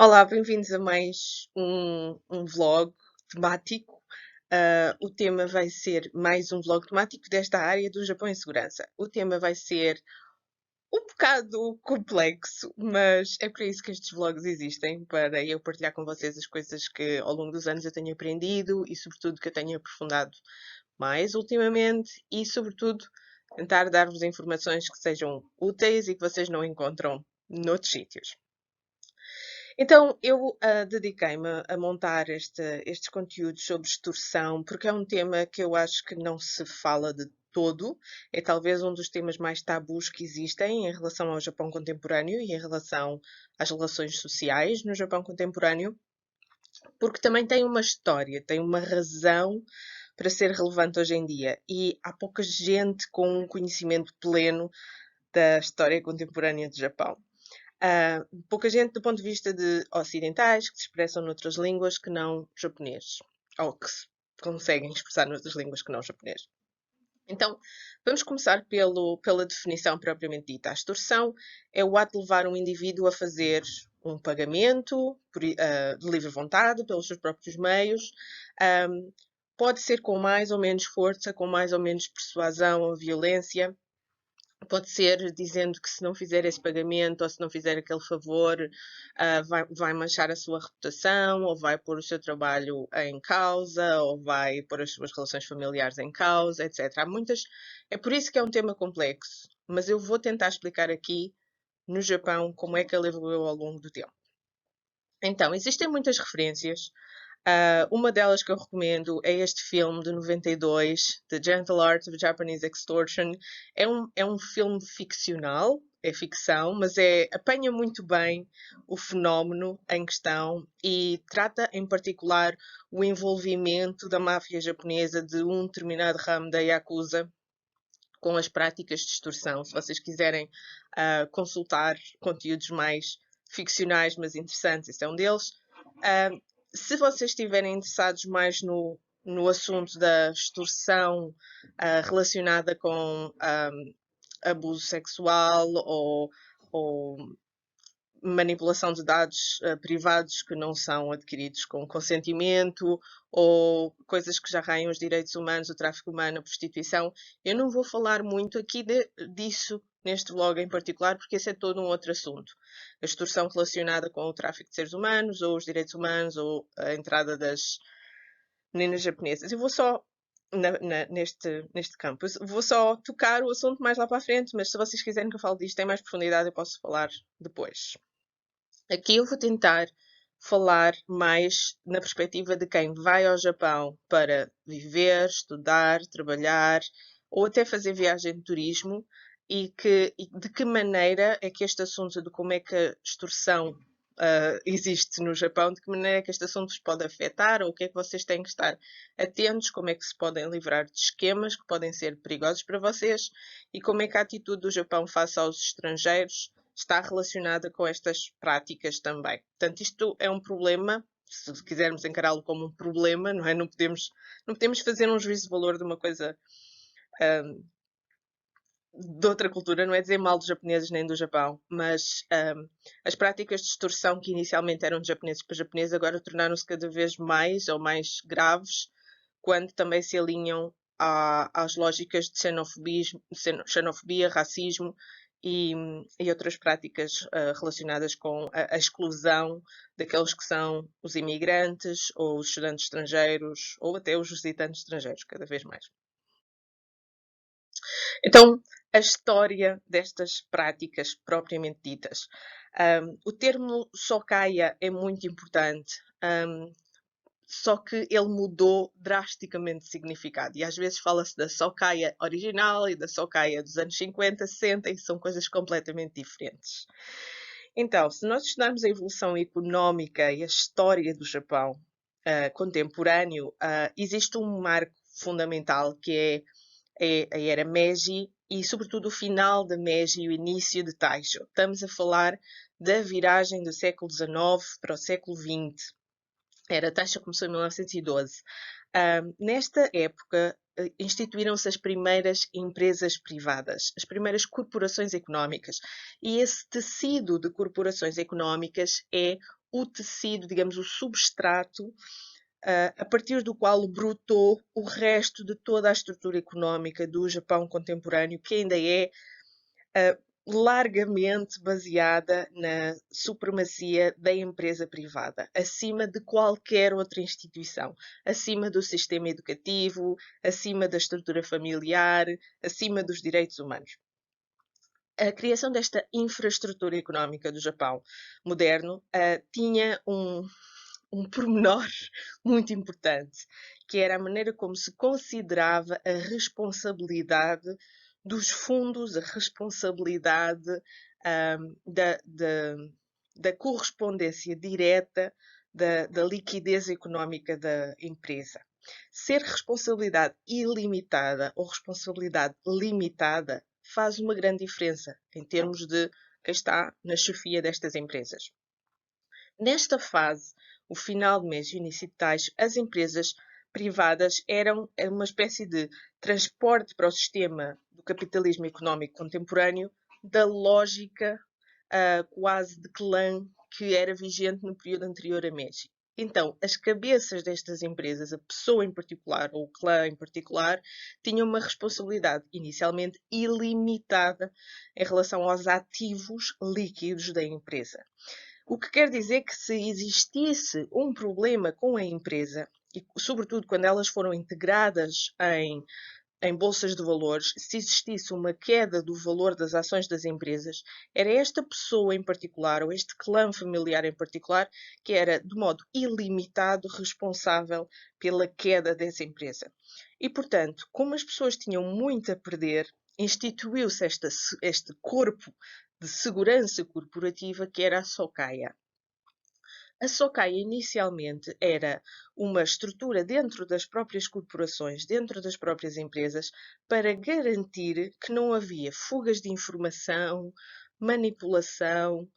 Olá, bem-vindos a mais um vlog temático. O tema vai ser mais um vlog temático desta área do Japão em segurança. O tema vai ser um bocado complexo, mas é para isso que estes vlogs existem, para eu partilhar com vocês as coisas que ao longo dos anos eu tenho aprendido e, sobretudo, que eu tenho aprofundado mais ultimamente e, sobretudo, tentar dar-vos informações que sejam úteis e que vocês não encontram noutros sítios. Então, eu dediquei-me a montar estes conteúdos sobre extorsão, porque é um tema que eu acho que não se fala de todo. É talvez um dos temas mais tabus que existem em relação ao Japão contemporâneo e em relação às relações sociais no Japão contemporâneo, porque também tem uma história, tem uma razão para ser relevante hoje em dia. E há pouca gente com um conhecimento pleno da história contemporânea do Japão. Pouca gente do ponto de vista de ocidentais que se expressam noutras línguas que não japonês, ou que se conseguem expressar noutras línguas que não japonês. Então, vamos começar pela definição propriamente dita. A extorsão é o ato de levar um indivíduo a fazer um pagamento de livre vontade, pelos seus próprios meios. Pode ser com mais ou menos força, com mais ou menos persuasão ou violência. Pode ser dizendo que se não fizer esse pagamento ou se não fizer aquele favor, vai manchar a sua reputação, ou vai pôr o seu trabalho em causa, ou vai pôr as suas relações familiares em causa, etc. Há muitas. É por isso que é um tema complexo, mas eu vou tentar explicar aqui no Japão como é que ele evoluiu ao longo do tempo. Então, existem muitas referências. Uma delas que eu recomendo é este filme de 92, The Gentle Art of Japanese Extortion. É um filme ficcional, é ficção, mas apanha muito bem o fenómeno em questão e trata em particular o envolvimento da máfia japonesa de um determinado ramo da Yakuza com as práticas de extorsão. Se vocês quiserem consultar conteúdos mais ficcionais, mas interessantes, esse é um deles. Se vocês estiverem interessados mais no assunto da extorsão relacionada com abuso sexual ou manipulação de dados privados que não são adquiridos com consentimento ou coisas que já raiam os direitos humanos, o tráfico humano, a prostituição. Eu não vou falar muito aqui disso neste vlog em particular, porque esse é todo um outro assunto. A extorsão relacionada com o tráfico de seres humanos, ou os direitos humanos, ou a entrada das meninas japonesas. Eu vou só neste campo. Eu vou só tocar o assunto mais lá para a frente, mas se vocês quiserem que eu fale disto em mais profundidade, eu posso falar depois. Aqui eu vou tentar falar mais na perspectiva de quem vai ao Japão para viver, estudar, trabalhar ou até fazer viagem de turismo e de que maneira é que este assunto de como é que a extorsão existe no Japão, de que maneira é que este assunto vos pode afetar ou o que é que vocês têm que estar atentos, como é que se podem livrar de esquemas que podem ser perigosos para vocês e como é que a atitude do Japão face aos estrangeiros está relacionada com estas práticas também. Portanto, isto é um problema, se quisermos encará-lo como um problema, não é? Não podemos fazer um juízo de valor de uma coisa de outra cultura, não é dizer mal dos japoneses nem do Japão, mas as práticas de extorsão que inicialmente eram de japoneses para japoneses agora tornaram-se cada vez mais ou mais graves quando também se alinham às lógicas de xenofobia, racismo e outras práticas relacionadas com a exclusão daqueles que são os imigrantes ou os estudantes estrangeiros ou até os visitantes estrangeiros, cada vez mais. Então, a história destas práticas propriamente ditas. O termo Sokaya é muito importante, só que ele mudou drasticamente de significado. E às vezes fala-se da Sokaya original e da Sokaya dos anos 50, 60, e são coisas completamente diferentes. Então, se nós estudarmos a evolução económica e a história do Japão contemporâneo, existe um marco fundamental que é é a era Meiji e, sobretudo, o final da Meiji e o início de Taisho. Estamos a falar da viragem do século XIX para o século XX. A Taisho começou em 1912. Nesta época, instituíram-se as primeiras empresas privadas, as primeiras corporações económicas. E esse tecido de corporações económicas é o tecido, digamos, o substrato a partir do qual brotou o resto de toda a estrutura económica do Japão contemporâneo, que ainda é largamente baseada na supremacia da empresa privada, acima de qualquer outra instituição, acima do sistema educativo, acima da estrutura familiar, acima dos direitos humanos. A criação desta infraestrutura económica do Japão moderno tinha um pormenor muito importante, que era a maneira como se considerava a responsabilidade dos fundos, a responsabilidade da correspondência direta da liquidez económica da empresa. Ser responsabilidade ilimitada ou responsabilidade limitada faz uma grande diferença em termos de quem está na chefia destas empresas. Nesta fase, o final de mês e o início de Taisho, as empresas privadas eram uma espécie de transporte para o sistema do capitalismo económico contemporâneo da lógica quase de clã que era vigente no período anterior a Meiji. Então, as cabeças destas empresas, a pessoa em particular, ou o clã em particular, tinham uma responsabilidade inicialmente ilimitada em relação aos ativos líquidos da empresa. O que quer dizer que se existisse um problema com a empresa, e sobretudo quando elas foram integradas em bolsas de valores, se existisse uma queda do valor das ações das empresas, era esta pessoa em particular, ou este clã familiar em particular, que era de modo ilimitado responsável pela queda dessa empresa. E, portanto, como as pessoas tinham muito a perder, instituiu-se este corpo de segurança corporativa que era a Sokaya. A Sokaya inicialmente era uma estrutura dentro das próprias corporações, dentro das próprias empresas, para garantir que não havia fugas de informação, manipulação,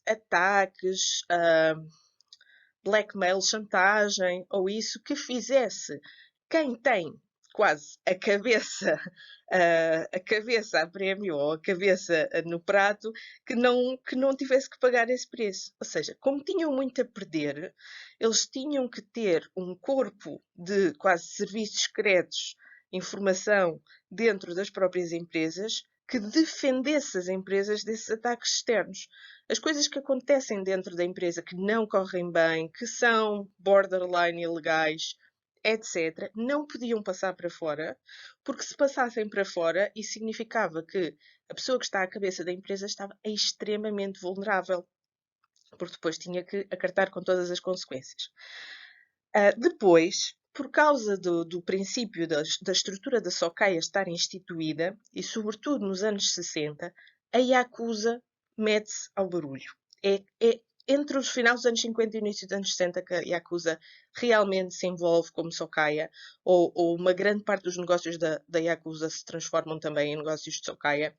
ataques, blackmail, chantagem ou isso que fizesse quem tem quase a cabeça a prémio ou a cabeça no prato que não tivesse que pagar esse preço. Ou seja, como tinham muito a perder, eles tinham que ter um corpo de quase serviços secretos, informação dentro das próprias empresas que defendesse as empresas desses ataques externos. As coisas que acontecem dentro da empresa que não correm bem, que são borderline ilegais, etc., não podiam passar para fora, porque se passassem para fora, isso significava que a pessoa que está à cabeça da empresa estava extremamente vulnerável, porque depois tinha que acartar com todas as consequências. Depois, por causa do princípio da estrutura da Sokaya estar instituída, e sobretudo nos anos 60, a Yakuza mete-se ao barulho. É entre os finais dos anos 50 e o início dos anos 60 que a Yakuza realmente se envolve como Sokaya, ou uma grande parte dos negócios da Yakuza se transformam também em negócios de Sokaya.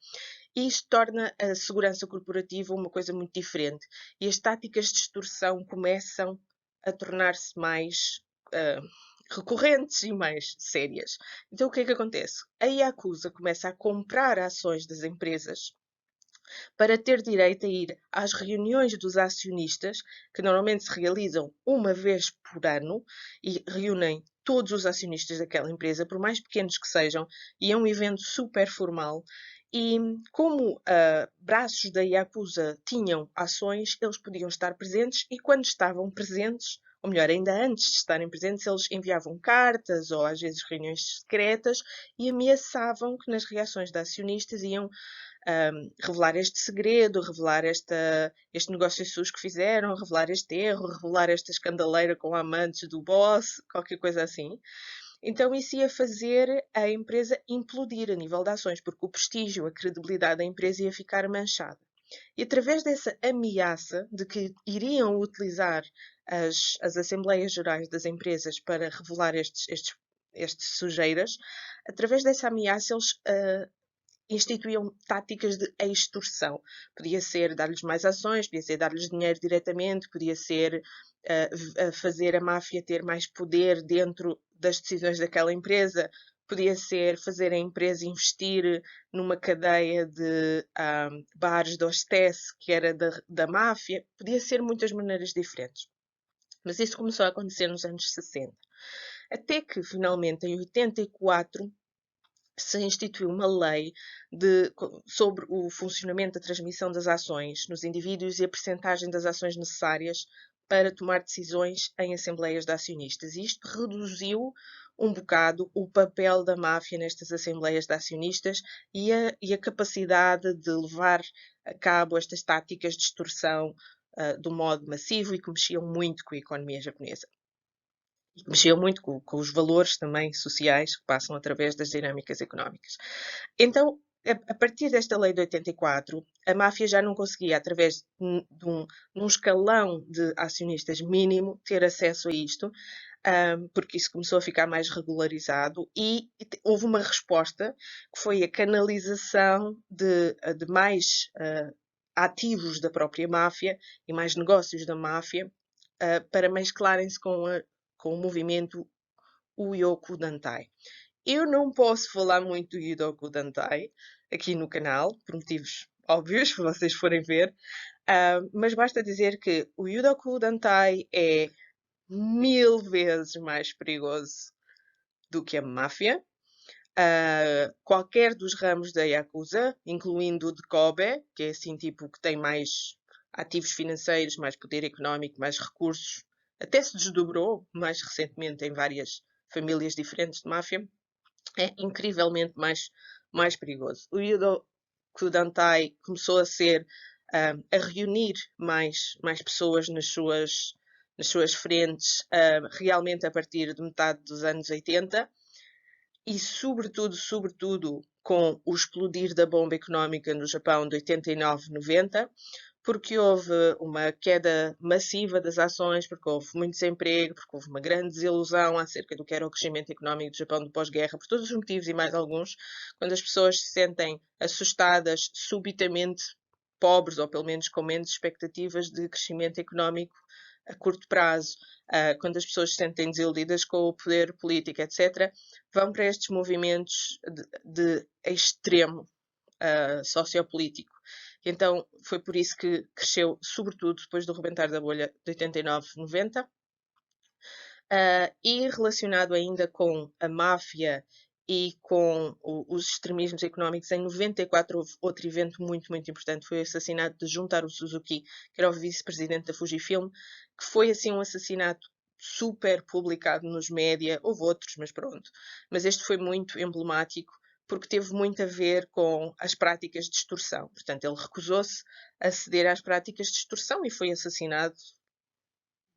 E isto torna a segurança corporativa uma coisa muito diferente. E as táticas de extorsão começam a tornar-se mais recorrentes e mais sérias. Então o que é que acontece? A Yakuza começa a comprar ações das empresas para ter direito a ir às reuniões dos acionistas, que normalmente se realizam uma vez por ano e reúnem todos os acionistas daquela empresa, por mais pequenos que sejam, e é um evento super formal. E como braços da Yakuza tinham ações, eles podiam estar presentes e quando estavam presentes, ou melhor, ainda antes de estarem presentes, eles enviavam cartas ou às vezes reuniões secretas e ameaçavam que nas reações de acionistas iam revelar este segredo, revelar este negócio sujo que fizeram, revelar este erro, revelar esta escandaleira com amantes do boss, qualquer coisa assim. Então isso ia fazer a empresa implodir a nível de ações, porque o prestígio, a credibilidade da empresa ia ficar manchada. E através dessa ameaça de que iriam utilizar as Assembleias Gerais das empresas para revelar estes sujeiras, através dessa ameaça eles instituíam táticas de extorsão. Podia ser dar-lhes mais ações, podia ser dar-lhes dinheiro diretamente, podia ser fazer a máfia ter mais poder dentro das decisões daquela empresa, podia ser fazer a empresa investir numa cadeia de bares de hostess que era da máfia, podia ser muitas maneiras diferentes. Mas isso começou a acontecer nos anos 60. Até que, finalmente, em 84, se instituiu uma lei sobre o funcionamento da transmissão das ações nos indivíduos e a percentagem das ações necessárias para tomar decisões em assembleias de acionistas. E isto reduziu um bocado o papel da máfia nestas assembleias de acionistas e a capacidade de levar a cabo estas táticas de extorsão de um modo massivo e que mexiam muito com a economia japonesa. E que mexiam muito com os valores também sociais que passam através das dinâmicas económicas. Então, a partir desta lei de 84, a máfia já não conseguia, através de um escalão de acionistas mínimo, ter acesso a isto, porque isso começou a ficar mais regularizado e houve uma resposta que foi a canalização de mais ativos da própria máfia e mais negócios da máfia para mesclarem-se com o movimento Uyoku Dantai. Eu não posso falar muito do Yudoku Dantai aqui no canal, por motivos óbvios, se vocês forem ver, mas basta dizer que o Yudoku Dantai é 1000 vezes mais perigoso do que a máfia. Qualquer dos ramos da Yakuza, incluindo o de Kobe, que é assim tipo que tem mais ativos financeiros, mais poder económico, mais recursos, até se desdobrou mais recentemente em várias famílias diferentes de máfia, é incrivelmente mais perigoso. O Yudoku Dantai começou a reunir mais pessoas nas suas frentes, realmente a partir de metade dos anos 80 e sobretudo com o explodir da bomba económica no Japão de 89, 90, porque houve uma queda massiva das ações, porque houve muito desemprego, porque houve uma grande desilusão acerca do que era o crescimento económico do Japão do pós-guerra, por todos os motivos e mais alguns, quando as pessoas se sentem assustadas, subitamente pobres, ou pelo menos com menos expectativas de crescimento económico a curto prazo, quando as pessoas se sentem desiludidas com o poder político, etc., vão para estes movimentos de extremo sociopolítico. Então foi por isso que cresceu, sobretudo depois do rebentar da bolha de 89, 90. E relacionado ainda com a máfia e com os extremismos económicos, em 94 houve outro evento muito importante, foi o assassinato de Juntaro Suzuki, que era o vice-presidente da Fujifilm, que foi assim um assassinato super publicado nos média, houve outros, mas pronto. Mas este foi muito emblemático, porque teve muito a ver com as práticas de extorsão. Portanto, ele recusou-se a ceder às práticas de extorsão e foi assassinado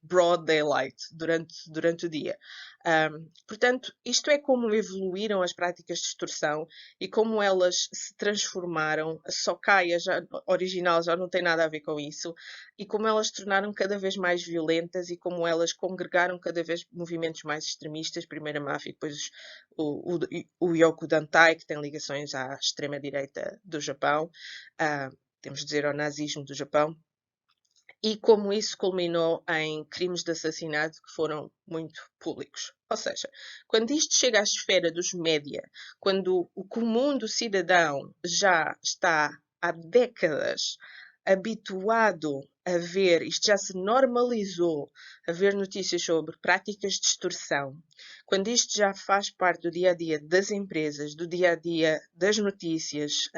broad daylight durante o dia. Portanto, isto é como evoluíram as práticas de extorsão e como elas se transformaram. A Socaia original já não tem nada a ver com isso, e como elas se tornaram cada vez mais violentas e como elas congregaram cada vez movimentos mais extremistas, primeiro a máfia, depois o Yoku Dantai, que tem ligações à extrema-direita do Japão, temos de dizer ao nazismo do Japão, e como isso culminou em crimes de assassinato que foram muito públicos. Ou seja, quando isto chega à esfera dos média, quando o comum do cidadão já está há décadas habituado a ver, isto já se normalizou, a ver notícias sobre práticas de extorsão, quando isto já faz parte do dia a dia das empresas, do dia a dia das notícias,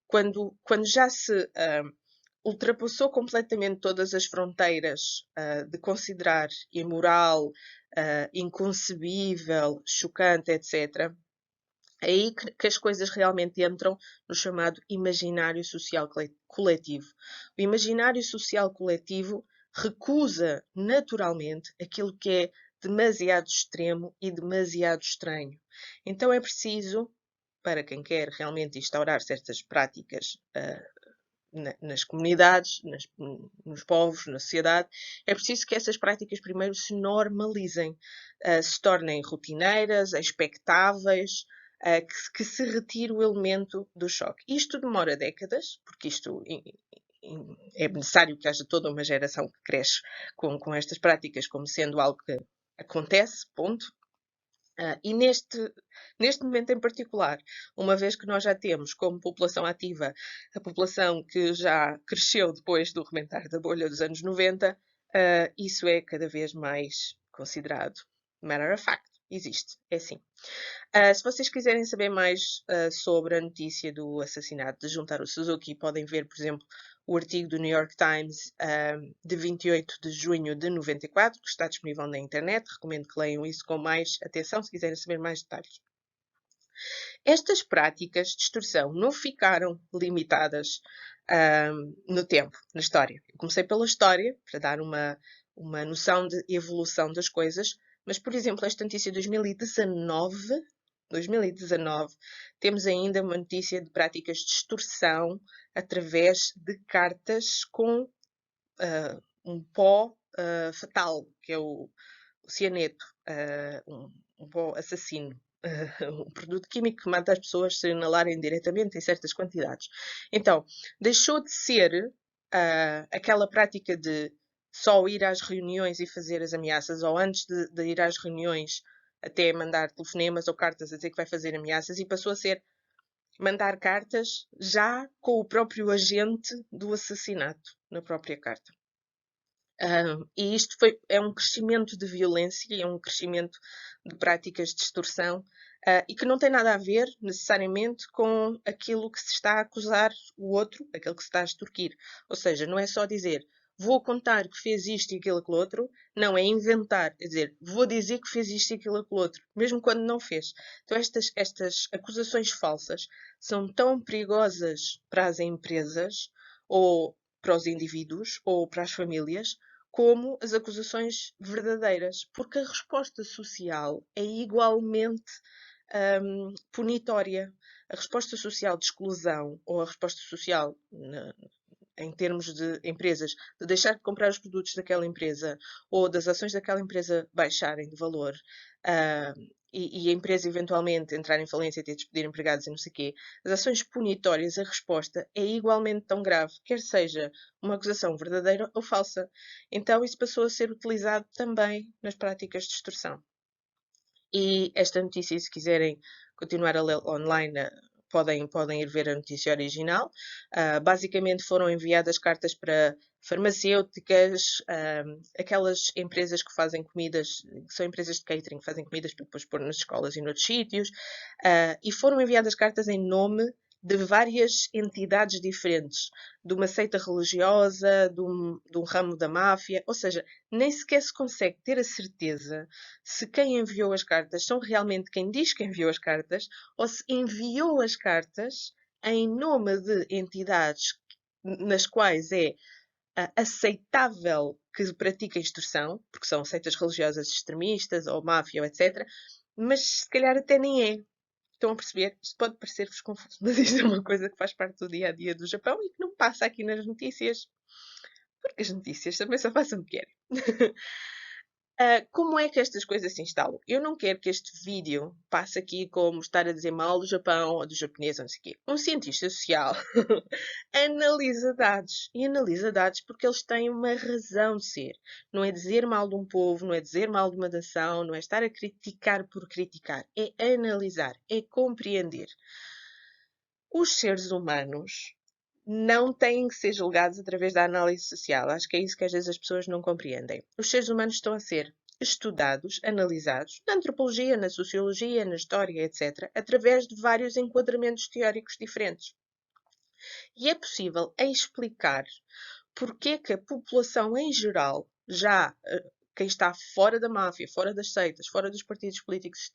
quando já se ultrapassou completamente todas as fronteiras de considerar imoral, inconcebível, chocante, etc., é aí que as coisas realmente entram no chamado imaginário social coletivo. O imaginário social coletivo recusa naturalmente aquilo que é demasiado extremo e demasiado estranho. Então é preciso, para quem quer realmente instaurar certas práticas nas comunidades, nos povos, na sociedade, é preciso que essas práticas primeiro se normalizem, se tornem rotineiras, expectáveis, que se retire o elemento do choque. Isto demora décadas, porque isto é necessário que haja toda uma geração que cresce com estas práticas como sendo algo que acontece, ponto. E neste momento em particular, uma vez que nós já temos como população ativa a população que já cresceu depois do rebentar da bolha dos anos 90, isso é cada vez mais considerado matter of fact. Existe, é assim. Se vocês quiserem saber mais sobre a notícia do assassinato de Juntaro Suzuki, podem ver, por exemplo, o artigo do New York Times de 28 de junho de 94, que está disponível na internet. Recomendo que leiam isso com mais atenção se quiserem saber mais detalhes. Estas práticas de extorsão não ficaram limitadas no tempo, na história. Eu comecei pela história, para dar uma noção de evolução das coisas, mas, por exemplo, esta notícia de 2019, temos ainda uma notícia de práticas de extorsão através de cartas com um pó fatal, que é o cianeto, um pó assassino. Um produto químico que mata as pessoas se inalarem diretamente em certas quantidades. Então, deixou de ser aquela prática de só ir às reuniões e fazer as ameaças, ou antes de ir às reuniões até mandar telefonemas ou cartas a dizer que vai fazer ameaças, e passou a ser mandar cartas já com o próprio agente do assassinato na própria carta. E isto é um crescimento de violência, é um crescimento de práticas de extorsão, e que não tem nada a ver, necessariamente, com aquilo que se está a acusar o outro, aquele que se está a extorquir. Ou seja, não é só dizer, vou contar que fez isto e aquilo e outro, não, é inventar, é dizer, vou dizer que fez isto e aquilo e outro, mesmo quando não fez. Então estas acusações falsas são tão perigosas para as empresas, ou para os indivíduos, ou para as famílias, como as acusações verdadeiras, porque a resposta social é igualmente punitória. A resposta social de exclusão ou a resposta social em termos de empresas, de deixar de comprar os produtos daquela empresa ou das ações daquela empresa baixarem de valor, e a empresa eventualmente entrar em falência e ter de despedir empregados e não sei o quê, as ações punitórias, a resposta é igualmente tão grave, quer seja uma acusação verdadeira ou falsa. Então isso passou a ser utilizado também nas práticas de extorsão. E esta notícia, se quiserem continuar a ler online, podem ir ver a notícia original. Basicamente foram enviadas cartas para farmacêuticas, aquelas empresas que fazem comidas, que são empresas de catering, que fazem comidas para depois pôr nas escolas e noutros sítios, e foram enviadas cartas em nome de várias entidades diferentes, de uma seita religiosa, de um ramo da máfia, ou seja, nem sequer se consegue ter a certeza se quem enviou as cartas são realmente quem diz que enviou as cartas ou se enviou as cartas em nome de entidades nas quais é aceitável que pratiquem extorsão, porque são seitas religiosas extremistas ou máfia, etc. Mas se calhar até nem é. Estão a perceber? Isto pode parecer-vos confuso, mas isto é uma coisa que faz parte do dia a dia do Japão e que não passa aqui nas notícias. Porque as notícias também só fazem o que querem. Como é que estas coisas se instalam? Eu não quero que este vídeo passe aqui como estar a dizer mal do Japão ou do japonês, ou não sei o quê. Um cientista social analisa dados. E analisa dados porque eles têm uma razão de ser. Não é dizer mal de um povo, não é dizer mal de uma nação, não é estar a criticar por criticar. É analisar, é compreender. Os seres humanos não têm que ser julgados através da análise social. Acho que é isso que às vezes as pessoas não compreendem. Os seres humanos estão a ser estudados, analisados, na antropologia, na sociologia, na história, etc., através de vários enquadramentos teóricos diferentes. E é possível explicar porque que a população em geral, já quem está fora da máfia, fora das seitas, fora dos partidos políticos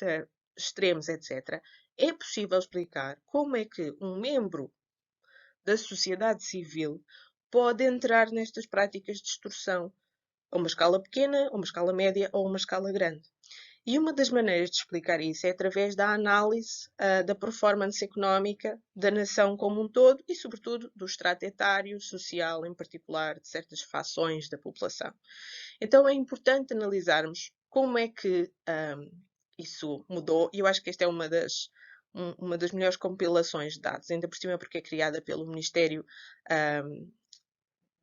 extremos, etc., é possível explicar como é que um membro da sociedade civil pode entrar nestas práticas de extorsão a uma escala pequena, a uma escala média ou a uma escala grande. E uma das maneiras de explicar isso é através da análise da performance económica da nação como um todo e, sobretudo, do estrato etário, social, em particular, de certas fações da população. Então é importante analisarmos como é que isso mudou, e eu acho que esta é uma das melhores compilações de dados, ainda por cima porque é criada pelo Ministério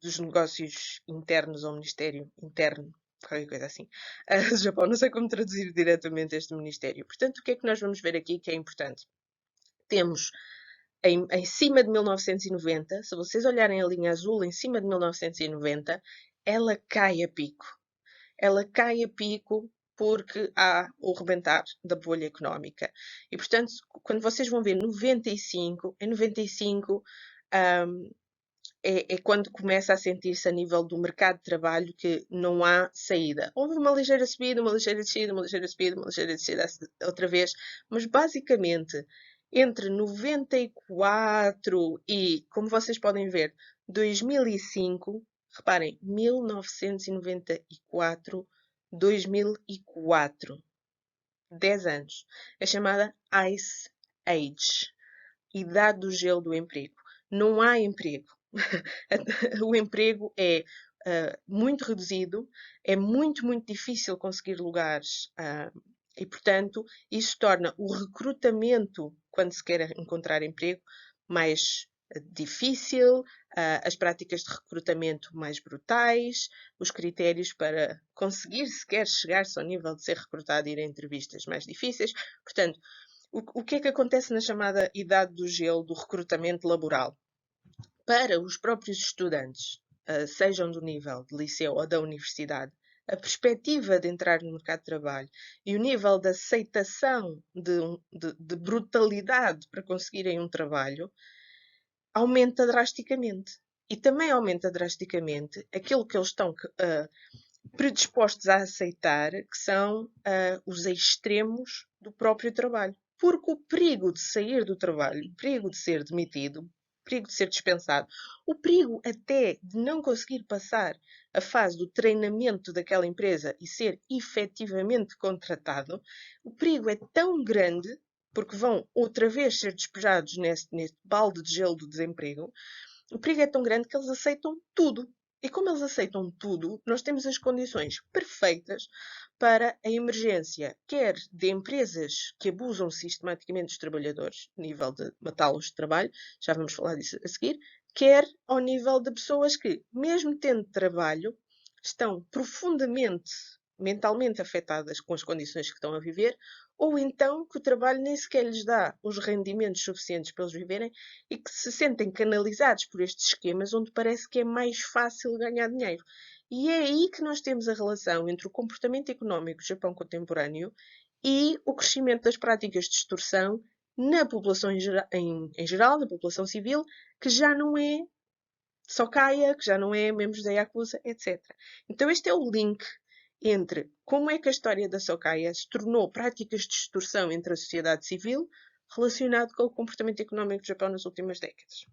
dos Negócios Internos ou Ministério Interno, qualquer coisa assim, do Japão. Não sei como traduzir diretamente este Ministério. Portanto, o que é que nós vamos ver aqui que é importante? Temos em cima de 1990, se vocês olharem a linha azul em cima de 1990, ela cai a pico. Ela cai a pico porque há o rebentar da bolha económica. E, portanto, quando vocês vão ver 95, em 95 é quando começa a sentir-se a nível do mercado de trabalho que não há saída. Houve uma ligeira subida, uma ligeira descida, uma ligeira subida, uma ligeira descida outra vez, mas basicamente entre 94 e, como vocês podem ver, 2005, reparem, 1994, 2004, 10 anos, é chamada Ice Age, idade do gelo do emprego. Não há emprego. O emprego é muito reduzido, é muito, muito difícil conseguir lugares e, portanto, isso torna o recrutamento, quando se quer encontrar emprego, mais difícil, as práticas de recrutamento mais brutais, os critérios para conseguir sequer chegar-se ao nível de ser recrutado e ir a entrevistas mais difíceis. Portanto, o que é que acontece na chamada idade do gelo do recrutamento laboral? Para os próprios estudantes, sejam do nível de liceu ou da universidade, a perspectiva de entrar no mercado de trabalho e o nível de aceitação de brutalidade para conseguirem um trabalho aumenta drasticamente. E também aumenta drasticamente aquilo que eles estão predispostos a aceitar, que são os extremos do próprio trabalho. Porque o perigo de sair do trabalho, o perigo de ser demitido, o perigo de ser dispensado, o perigo até de não conseguir passar a fase do treinamento daquela empresa e ser efetivamente contratado, o perigo é tão grande, porque vão outra vez ser despejados neste balde de gelo do desemprego, o perigo é tão grande que eles aceitam tudo. E como eles aceitam tudo, nós temos as condições perfeitas para a emergência, quer de empresas que abusam sistematicamente dos trabalhadores, a nível de matá-los de trabalho, já vamos falar disso a seguir, quer ao nível de pessoas que, mesmo tendo trabalho, estão profundamente mentalmente afetadas com as condições que estão a viver, ou então que o trabalho nem sequer lhes dá os rendimentos suficientes para eles viverem e que se sentem canalizados por estes esquemas onde parece que é mais fácil ganhar dinheiro. E é aí que nós temos a relação entre o comportamento económico do Japão contemporâneo e o crescimento das práticas de extorsão na população em geral, na população civil, que já não é só caia, que já não é membros da Yakuza, etc. Então este é o link entre como é que a história da Socaia se tornou práticas de extorsão entre a sociedade civil relacionado com o comportamento económico do Japão nas últimas décadas.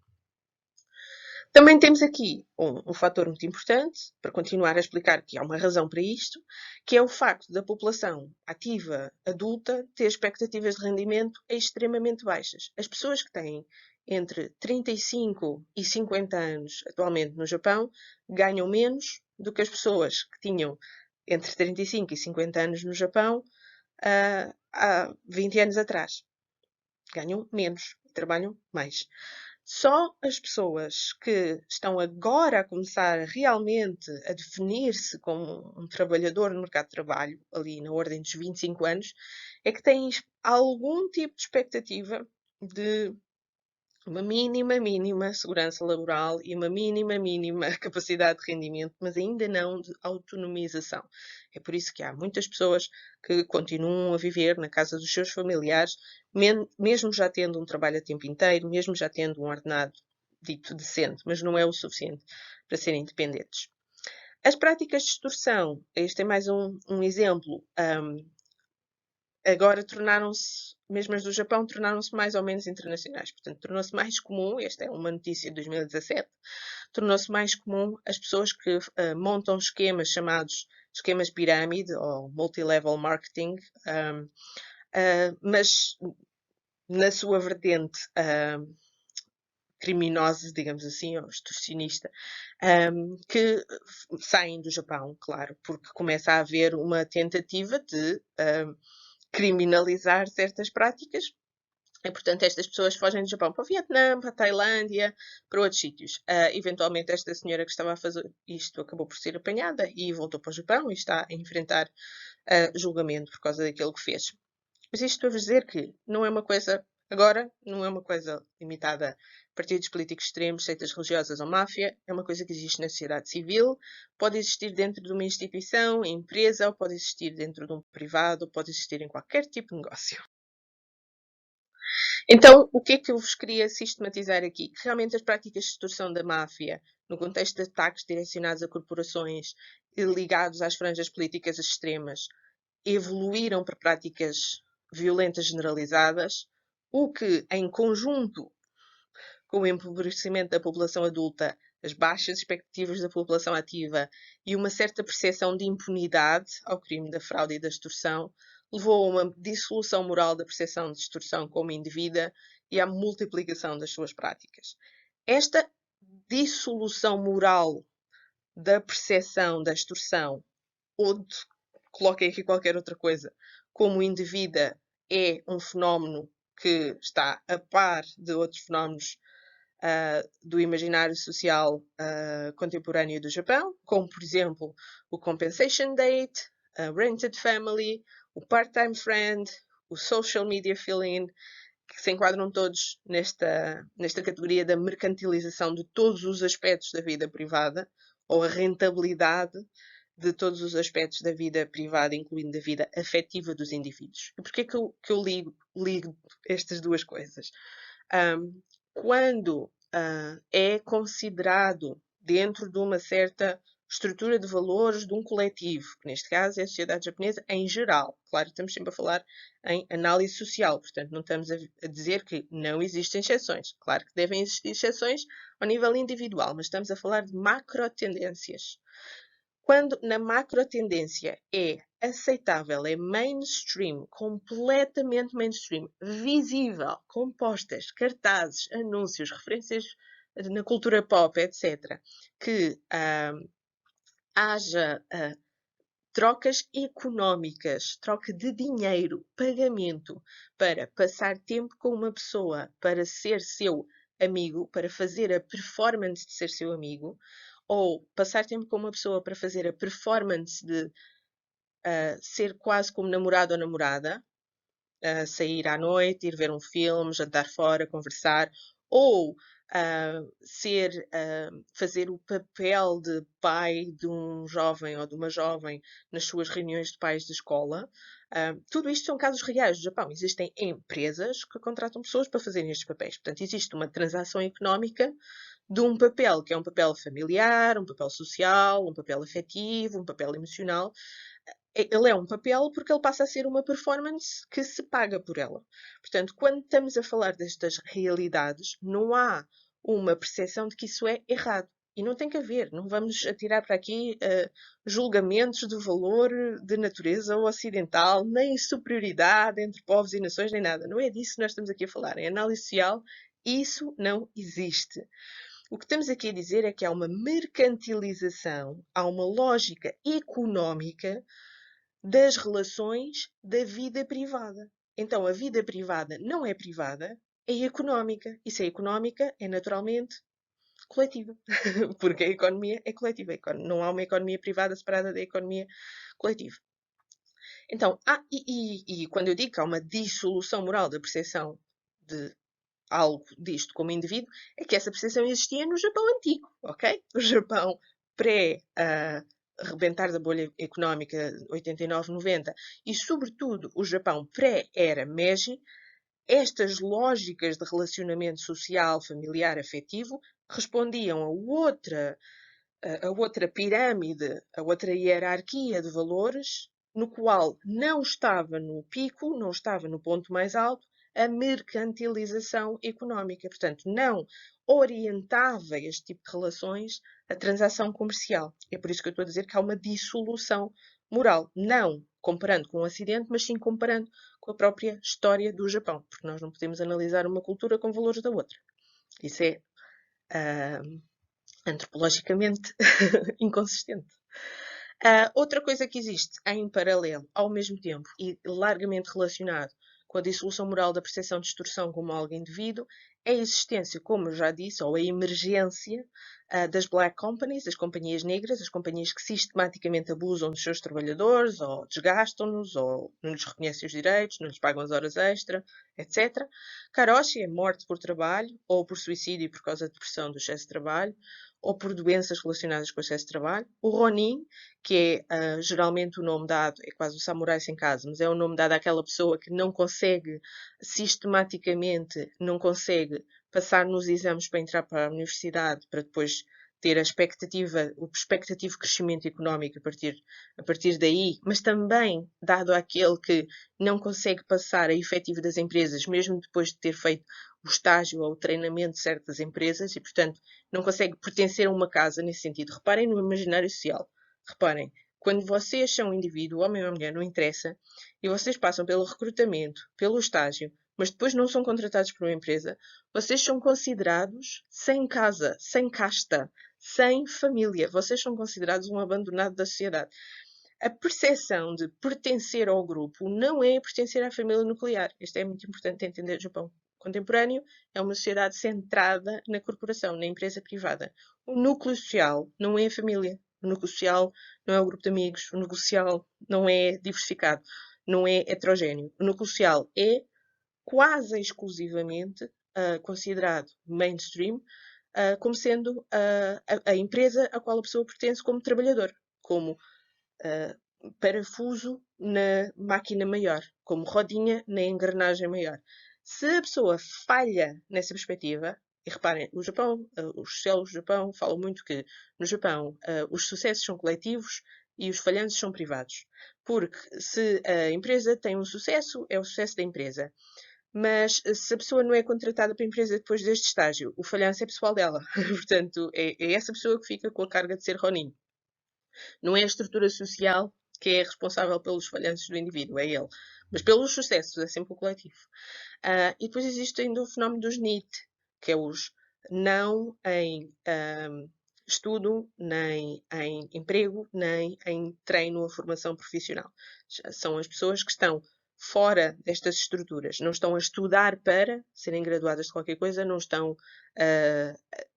Também temos aqui um fator muito importante, para continuar a explicar que há uma razão para isto, que é o facto da população ativa adulta ter expectativas de rendimento extremamente baixas. As pessoas que têm entre 35 e 50 anos atualmente no Japão ganham menos do que as pessoas que tinham entre 35 e 50 anos no Japão há 20 anos atrás. Ganham menos e trabalham mais. Só as pessoas que estão agora a começar realmente a definir-se como um trabalhador no mercado de trabalho, ali na ordem dos 25 anos, é que têm algum tipo de expectativa de uma mínima segurança laboral e uma mínima capacidade de rendimento, mas ainda não de autonomização. É por isso que há muitas pessoas que continuam a viver na casa dos seus familiares, mesmo já tendo um trabalho a tempo inteiro, mesmo já tendo um ordenado dito decente, mas não é o suficiente para serem independentes. As práticas de extorsão, este é mais um exemplo agora tornaram-se, mesmo as do Japão, tornaram-se mais ou menos internacionais. Portanto, tornou-se mais comum, esta é uma notícia de 2017, tornou-se mais comum as pessoas que montam esquemas chamados esquemas pirâmide ou multi-level marketing, mas na sua vertente criminosa, digamos assim, ou extorsionista, que saem do Japão, claro, porque começa a haver uma tentativa de criminalizar certas práticas. E, portanto, estas pessoas fogem do Japão para o Vietnã, para a Tailândia, para outros sítios. Eventualmente, esta senhora que estava a fazer isto acabou por ser apanhada e voltou para o Japão e está a enfrentar julgamento por causa daquilo que fez. Mas isto para vos dizer que não é uma coisa, agora, não é uma coisa limitada a partidos políticos extremos, seitas religiosas ou máfia, é uma coisa que existe na sociedade civil, pode existir dentro de uma instituição, empresa, ou pode existir dentro de um privado, ou pode existir em qualquer tipo de negócio. Então, o que é que eu vos queria sistematizar aqui? Que realmente as práticas de extorsão da máfia, no contexto de ataques direcionados a corporações e ligados às franjas políticas extremas, evoluíram para práticas violentas generalizadas, o que, em conjunto com o empobrecimento da população adulta, as baixas expectativas da população ativa e uma certa percepção de impunidade ao crime da fraude e da extorsão, levou a uma dissolução moral da percepção de extorsão como indevida e à multiplicação das suas práticas. Esta dissolução moral da percepção da extorsão, ou coloquem aqui qualquer outra coisa, como indevida, é um fenómeno que está a par de outros fenómenos do imaginário social contemporâneo do Japão, como, por exemplo, o compensation date, a rented family, o part-time friend, o social media fill-in, que se enquadram todos nesta categoria da mercantilização de todos os aspectos da vida privada, ou a rentabilidade de todos os aspectos da vida privada, incluindo a vida afetiva dos indivíduos. E porquê que eu ligo estas duas coisas? Quando é considerado dentro de uma certa estrutura de valores de um coletivo, que neste caso é a sociedade japonesa em geral. Claro, estamos sempre a falar em análise social, portanto não estamos a dizer que não existem exceções. Claro que devem existir exceções ao nível individual, mas estamos a falar de macro tendências. Quando na macro tendência é aceitável, é mainstream, completamente mainstream, visível, com posters, cartazes, anúncios, referências na cultura pop, etc., que haja trocas económicas, troca de dinheiro, pagamento para passar tempo com uma pessoa, para ser seu amigo, para fazer a performance de ser seu amigo, ou passar tempo com uma pessoa para fazer a performance de ser quase como namorado ou namorada, sair à noite, ir ver um filme, jantar fora, conversar, ou fazer o papel de pai de um jovem ou de uma jovem nas suas reuniões de pais de escola. Tudo isto são casos reais do Japão. Existem empresas que contratam pessoas para fazerem estes papéis. Portanto, existe uma transação económica de um papel que é um papel familiar, um papel social, um papel afetivo, um papel emocional. Ele é um papel porque ele passa a ser uma performance que se paga por ela. Portanto, quando estamos a falar destas realidades, não há uma percepção de que isso é errado. E não tem que haver. Não vamos atirar para aqui julgamentos de valor de natureza ocidental, nem superioridade entre povos e nações, nem nada. Não é disso que nós estamos aqui a falar. Em análise social, isso não existe. O que estamos aqui a dizer é que há uma mercantilização, há uma lógica económica das relações da vida privada. Então, a vida privada não é privada, é económica. E se é económica, é naturalmente coletiva. Porque a economia é coletiva. Não há uma economia privada separada da economia coletiva. Então, e quando eu digo que há uma dissolução moral da percepção de algo disto como indivíduo, é que essa percepção existia no Japão antigo, ok? O Japão pré rebentar da bolha económica 89, 90 e, sobretudo, o Japão pré-era Meiji, estas lógicas de relacionamento social, familiar, afetivo respondiam a outra pirâmide, a outra hierarquia de valores no qual não estava no pico, não estava no ponto mais alto, a mercantilização económica. Portanto, não orientava este tipo de relações a transação comercial. É por isso que eu estou a dizer que há uma dissolução moral. Não comparando com o Ocidente, mas sim comparando com a própria história do Japão. Porque nós não podemos analisar uma cultura com valores da outra. Isso é antropologicamente inconsistente. Outra coisa que existe em paralelo, ao mesmo tempo, e largamente relacionado com a dissolução moral da percepção de extorsão como algo indevido, é a existência, como eu já disse, ou a emergência das black companies, das companhias negras, as companhias que sistematicamente abusam dos seus trabalhadores, ou desgastam-nos, ou não lhes reconhecem os direitos, não lhes pagam as horas extra, etc. Karoshi é morte por trabalho, ou por suicídio por causa de depressão do excesso de trabalho, ou por doenças relacionadas com o excesso de trabalho. O Ronin, que é geralmente o nome dado, é quase o samurai sem casa, mas é o nome dado àquela pessoa que não consegue sistematicamente, não consegue passar nos exames para entrar para a universidade, para depois ter a expectativa, o expectativo crescimento económico a partir daí, mas também dado àquele que não consegue passar a efetivo das empresas, mesmo depois de ter feito o estágio ou o treinamento de certas empresas, e portanto não consegue pertencer a uma casa nesse sentido. Reparem no imaginário social. Reparem, quando vocês são um indivíduo, homem ou mulher, não interessa, e vocês passam pelo recrutamento, pelo estágio, mas depois não são contratados por uma empresa, vocês são considerados sem casa, sem casta, sem família. Vocês são considerados um abandonado da sociedade. A percepção de pertencer ao grupo não é pertencer à família nuclear. Isto é muito importante entender o Japão contemporâneo. É uma sociedade centrada na corporação, na empresa privada. O núcleo social não é a família. O núcleo social não é o grupo de amigos. O núcleo social não é diversificado. Não é heterogéneo. O núcleo social é quase exclusivamente considerado mainstream como sendo a empresa a qual a pessoa pertence como trabalhador, como parafuso na máquina maior, como rodinha na engrenagem maior. Se a pessoa falha nessa perspectiva, e reparem, o Japão, os sociólogos do Japão falam muito que no Japão os sucessos são coletivos e os falhanços são privados. Porque se a empresa tem um sucesso, é o sucesso da empresa. Mas se a pessoa não é contratada para a empresa depois deste estágio, o falhanço é pessoal dela. Portanto, é essa pessoa que fica com a carga de ser Ronin. Não é a estrutura social que é responsável pelos falhanços do indivíduo, é ele. Mas pelos sucessos, é sempre o coletivo. E depois existe ainda o fenómeno dos NEET, que é os não em estudo, nem em emprego, nem em treino ou formação profissional. São as pessoas que estão fora destas estruturas, não estão a estudar para serem graduadas de qualquer coisa, não estão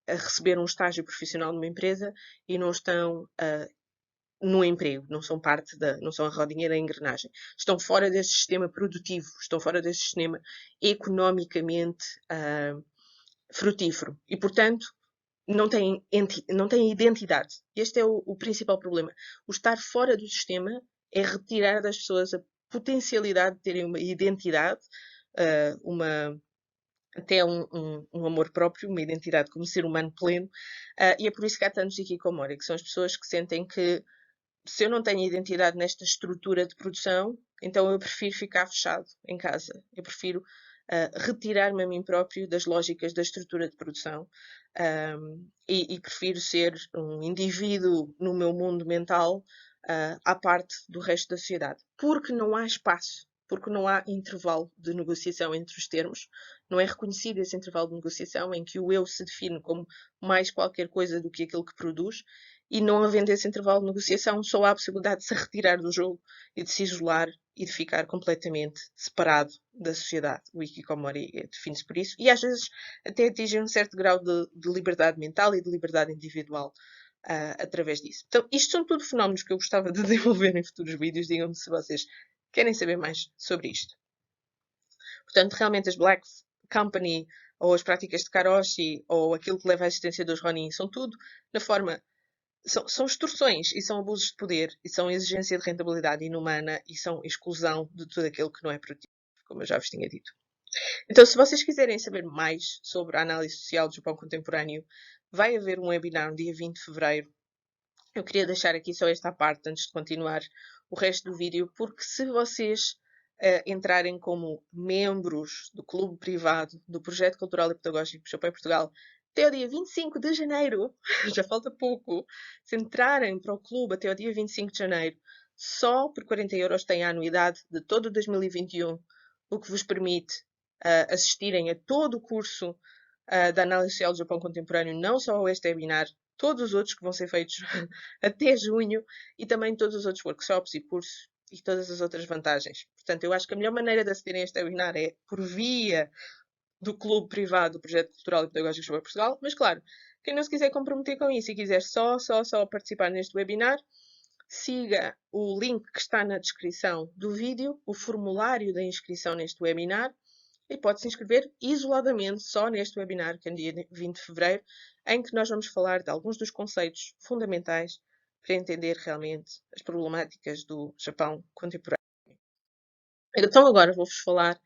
a receber um estágio profissional numa empresa e não estão no emprego, não são parte da, não são a rodinha da engrenagem. Estão fora desse sistema produtivo, estão fora desse sistema economicamente frutífero. E, portanto, não têm identidade. Este é o principal problema. O estar fora do sistema é retirar das pessoas a potencialidade de terem uma identidade, até um amor próprio, uma identidade como ser humano pleno, e é por isso que há tantos hikikomori, que são as pessoas que sentem que se eu não tenho identidade nesta estrutura de produção, então eu prefiro ficar fechado em casa. Eu prefiro retirar-me a mim próprio das lógicas da estrutura de produção e prefiro ser um indivíduo no meu mundo mental à parte do resto da sociedade. Porque não há espaço, porque não há intervalo de negociação entre os termos, não é reconhecido esse intervalo de negociação em que o eu se define como mais qualquer coisa do que aquilo que produz, e não havendo esse intervalo de negociação, só há a possibilidade de se retirar do jogo e de se isolar e de ficar completamente separado da sociedade. O Hikikomori define-se por isso, e às vezes até atinge um certo grau de liberdade mental e de liberdade individual através disso. Então, isto são tudo fenómenos que eu gostava de desenvolver em futuros vídeos. Digam-me se vocês querem saber mais sobre isto. Portanto, realmente as Black Company, ou as práticas de Karoshi, ou aquilo que leva à existência dos Ronin, são tudo na forma são extorsões e são abusos de poder e são exigência de rentabilidade inumana e são exclusão de tudo aquilo que não é produtivo, como eu já vos tinha dito. Então, se vocês quiserem saber mais sobre a análise social do Japão contemporâneo, vai haver um webinar no dia 20 de fevereiro. Eu queria deixar aqui só esta parte antes de continuar o resto do vídeo, porque se vocês entrarem como membros do clube privado do Projeto Cultural e Pedagógico Chapéu Portugal até o dia 25 de janeiro, já falta pouco, se entrarem para o clube até o dia 25 de janeiro, só por 40 € têm a anuidade de todo 2021, o que vos permite assistirem a todo o curso da Análise Social do Japão Contemporâneo, não só a este webinar, todos os outros que vão ser feitos até junho e também todos os outros workshops e cursos e todas as outras vantagens. Portanto, eu acho que a melhor maneira de acederem a este webinar é por via do clube privado do Projeto Cultural e Pedagógico Chapéu Portugal, mas claro, quem não se quiser comprometer com isso e quiser só participar neste webinar, siga o link que está na descrição do vídeo, o formulário da inscrição neste webinar, e pode se inscrever isoladamente só neste webinar, que é no dia 20 de fevereiro, em que nós vamos falar de alguns dos conceitos fundamentais para entender realmente as problemáticas do Japão contemporâneo. Então agora vou-vos falar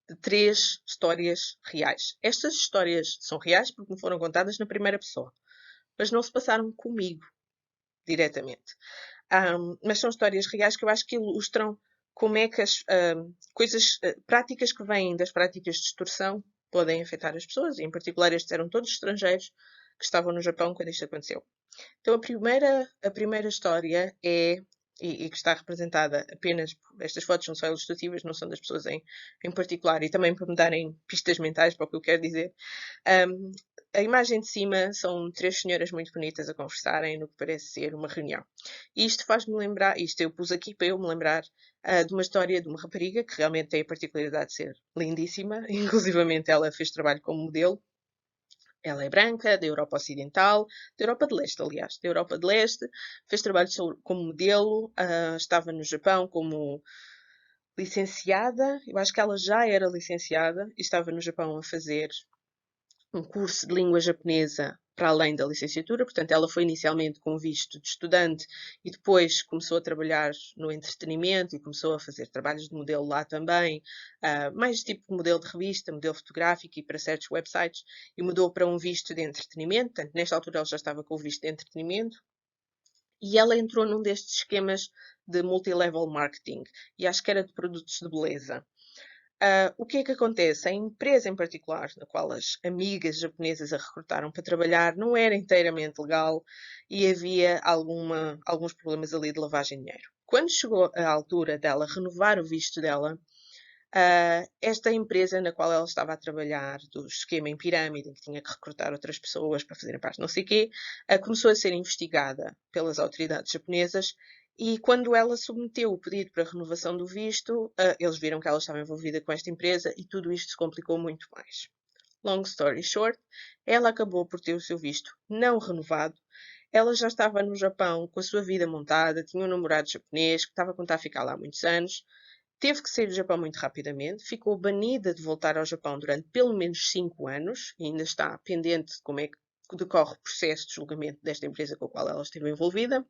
de 3 histórias reais. Estas histórias são reais porque me foram contadas na primeira pessoa, mas não se passaram comigo diretamente. Mas são histórias reais que eu acho que ilustram como é que as coisas, práticas que vêm das práticas de extorsão podem afetar as pessoas, e em particular estes eram todos estrangeiros que estavam no Japão quando isto aconteceu. Então a primeira história é, e que está representada apenas, estas fotos são só ilustrativas, não são das pessoas em particular, e também para me darem pistas mentais para o que eu quero dizer. A imagem de cima são 3 senhoras muito bonitas a conversarem no que parece ser uma reunião. E isto faz-me lembrar, isto eu pus aqui para eu me lembrar de uma história de uma rapariga que realmente tem a particularidade de ser lindíssima, inclusivamente ela fez trabalho como modelo. Ela é branca, da Europa Ocidental, da Europa de Leste, aliás, da Europa de Leste, fez trabalho como modelo, estava no Japão como licenciada, eu acho que ela já era licenciada e estava no Japão a fazer um curso de língua japonesa para além da licenciatura, portanto ela foi inicialmente com visto de estudante e depois começou a trabalhar no entretenimento e começou a fazer trabalhos de modelo lá também, mais tipo de modelo de revista, modelo fotográfico e para certos websites, e mudou para um visto de entretenimento, portanto nesta altura ela já estava com o visto de entretenimento, e ela entrou num destes esquemas de multilevel marketing, e acho que era de produtos de beleza. O que é que acontece? A empresa em particular, na qual as amigas japonesas a recrutaram para trabalhar, não era inteiramente legal e havia alguns problemas ali de lavagem de dinheiro. Quando chegou a altura dela renovar o visto dela, esta empresa na qual ela estava a trabalhar, do esquema em pirâmide, em que tinha que recrutar outras pessoas para fazerem parte não sei o quê, começou a ser investigada pelas autoridades japonesas e quando ela submeteu o pedido para renovação do visto, eles viram que ela estava envolvida com esta empresa e tudo isto se complicou muito mais. Long story short, ela acabou por ter o seu visto não renovado. Ela já estava no Japão com a sua vida montada, tinha um namorado japonês que estava a contar ficar lá há muitos anos. Teve que sair do Japão muito rapidamente, ficou banida de voltar ao Japão durante pelo menos 5 anos e ainda está pendente de como é que decorre o processo de julgamento desta empresa com a qual ela esteve envolvida.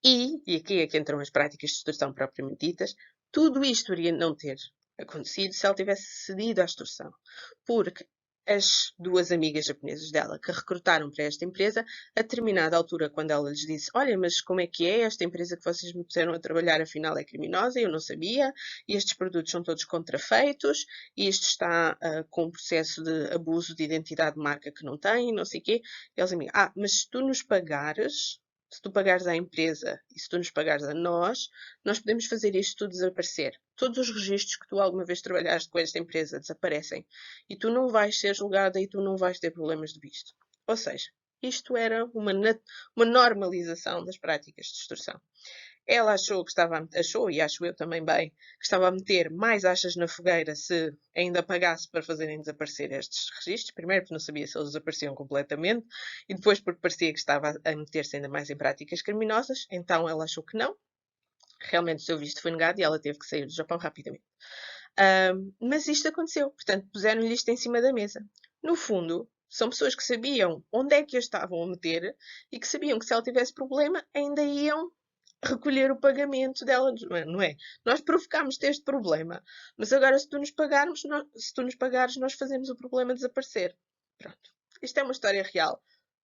E aqui é que entram as práticas de extorsão propriamente ditas, tudo isto iria não ter acontecido se ela tivesse cedido à extorsão. Porque as 2 amigas japonesas dela que recrutaram para esta empresa, a determinada altura, quando ela lhes disse: Olha, mas como é que é? Esta empresa que vocês me puseram a trabalhar afinal é criminosa, eu não sabia, e estes produtos são todos contrafeitos, e isto está com um processo de abuso de identidade de marca que não tem, não sei o quê. E eles dizem: mas se tu nos pagares, se tu pagares à empresa e se tu nos pagares a nós podemos fazer isto tudo desaparecer. Todos os registros que tu alguma vez trabalhaste com esta empresa desaparecem e tu não vais ser julgada e tu não vais ter problemas de visto. Ou seja, isto era uma normalização das práticas de extorsão. Ela achou, e acho eu também bem, que estava a meter mais achas na fogueira se ainda pagasse para fazerem desaparecer estes registros. Primeiro porque não sabia se eles desapareciam completamente e depois porque parecia que estava a meter-se ainda mais em práticas criminosas. Então ela achou que não. Realmente o seu visto foi negado e ela teve que sair do Japão rapidamente. Mas isto aconteceu. Portanto, puseram-lhe isto em cima da mesa. No fundo, são pessoas que sabiam onde é que a estavam a meter e que sabiam que se ela tivesse problema ainda iam recolher o pagamento dela, não é? Nós provocámos-te este problema, mas agora se tu nos pagares, nós fazemos o problema desaparecer. Pronto. Isto é uma história real.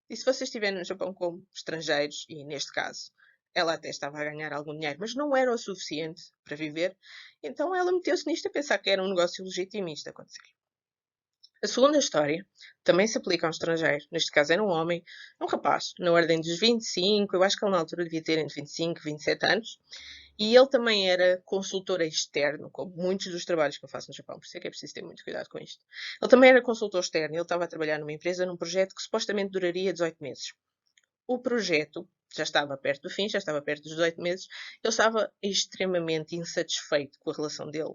E se vocês estiverem no Japão como estrangeiros, e neste caso Ela até estava a ganhar algum dinheiro, mas não era o suficiente para viver. Então ela meteu-se nisto a pensar que era um negócio legítimo isto acontecer. A segunda história também se aplica a um estrangeiro. Neste caso era um homem, um rapaz, na ordem dos 25, eu acho que ele na altura devia ter entre 25 e 27 anos. E ele também era consultor externo, como muitos dos trabalhos que eu faço no Japão, por isso é que é preciso ter muito cuidado com isto. Ele também era consultor externo, ele estava a trabalhar numa empresa, num projeto que supostamente duraria 18 meses. O projeto já estava perto do fim, já estava perto dos 18 meses, ele estava extremamente insatisfeito com a relação dele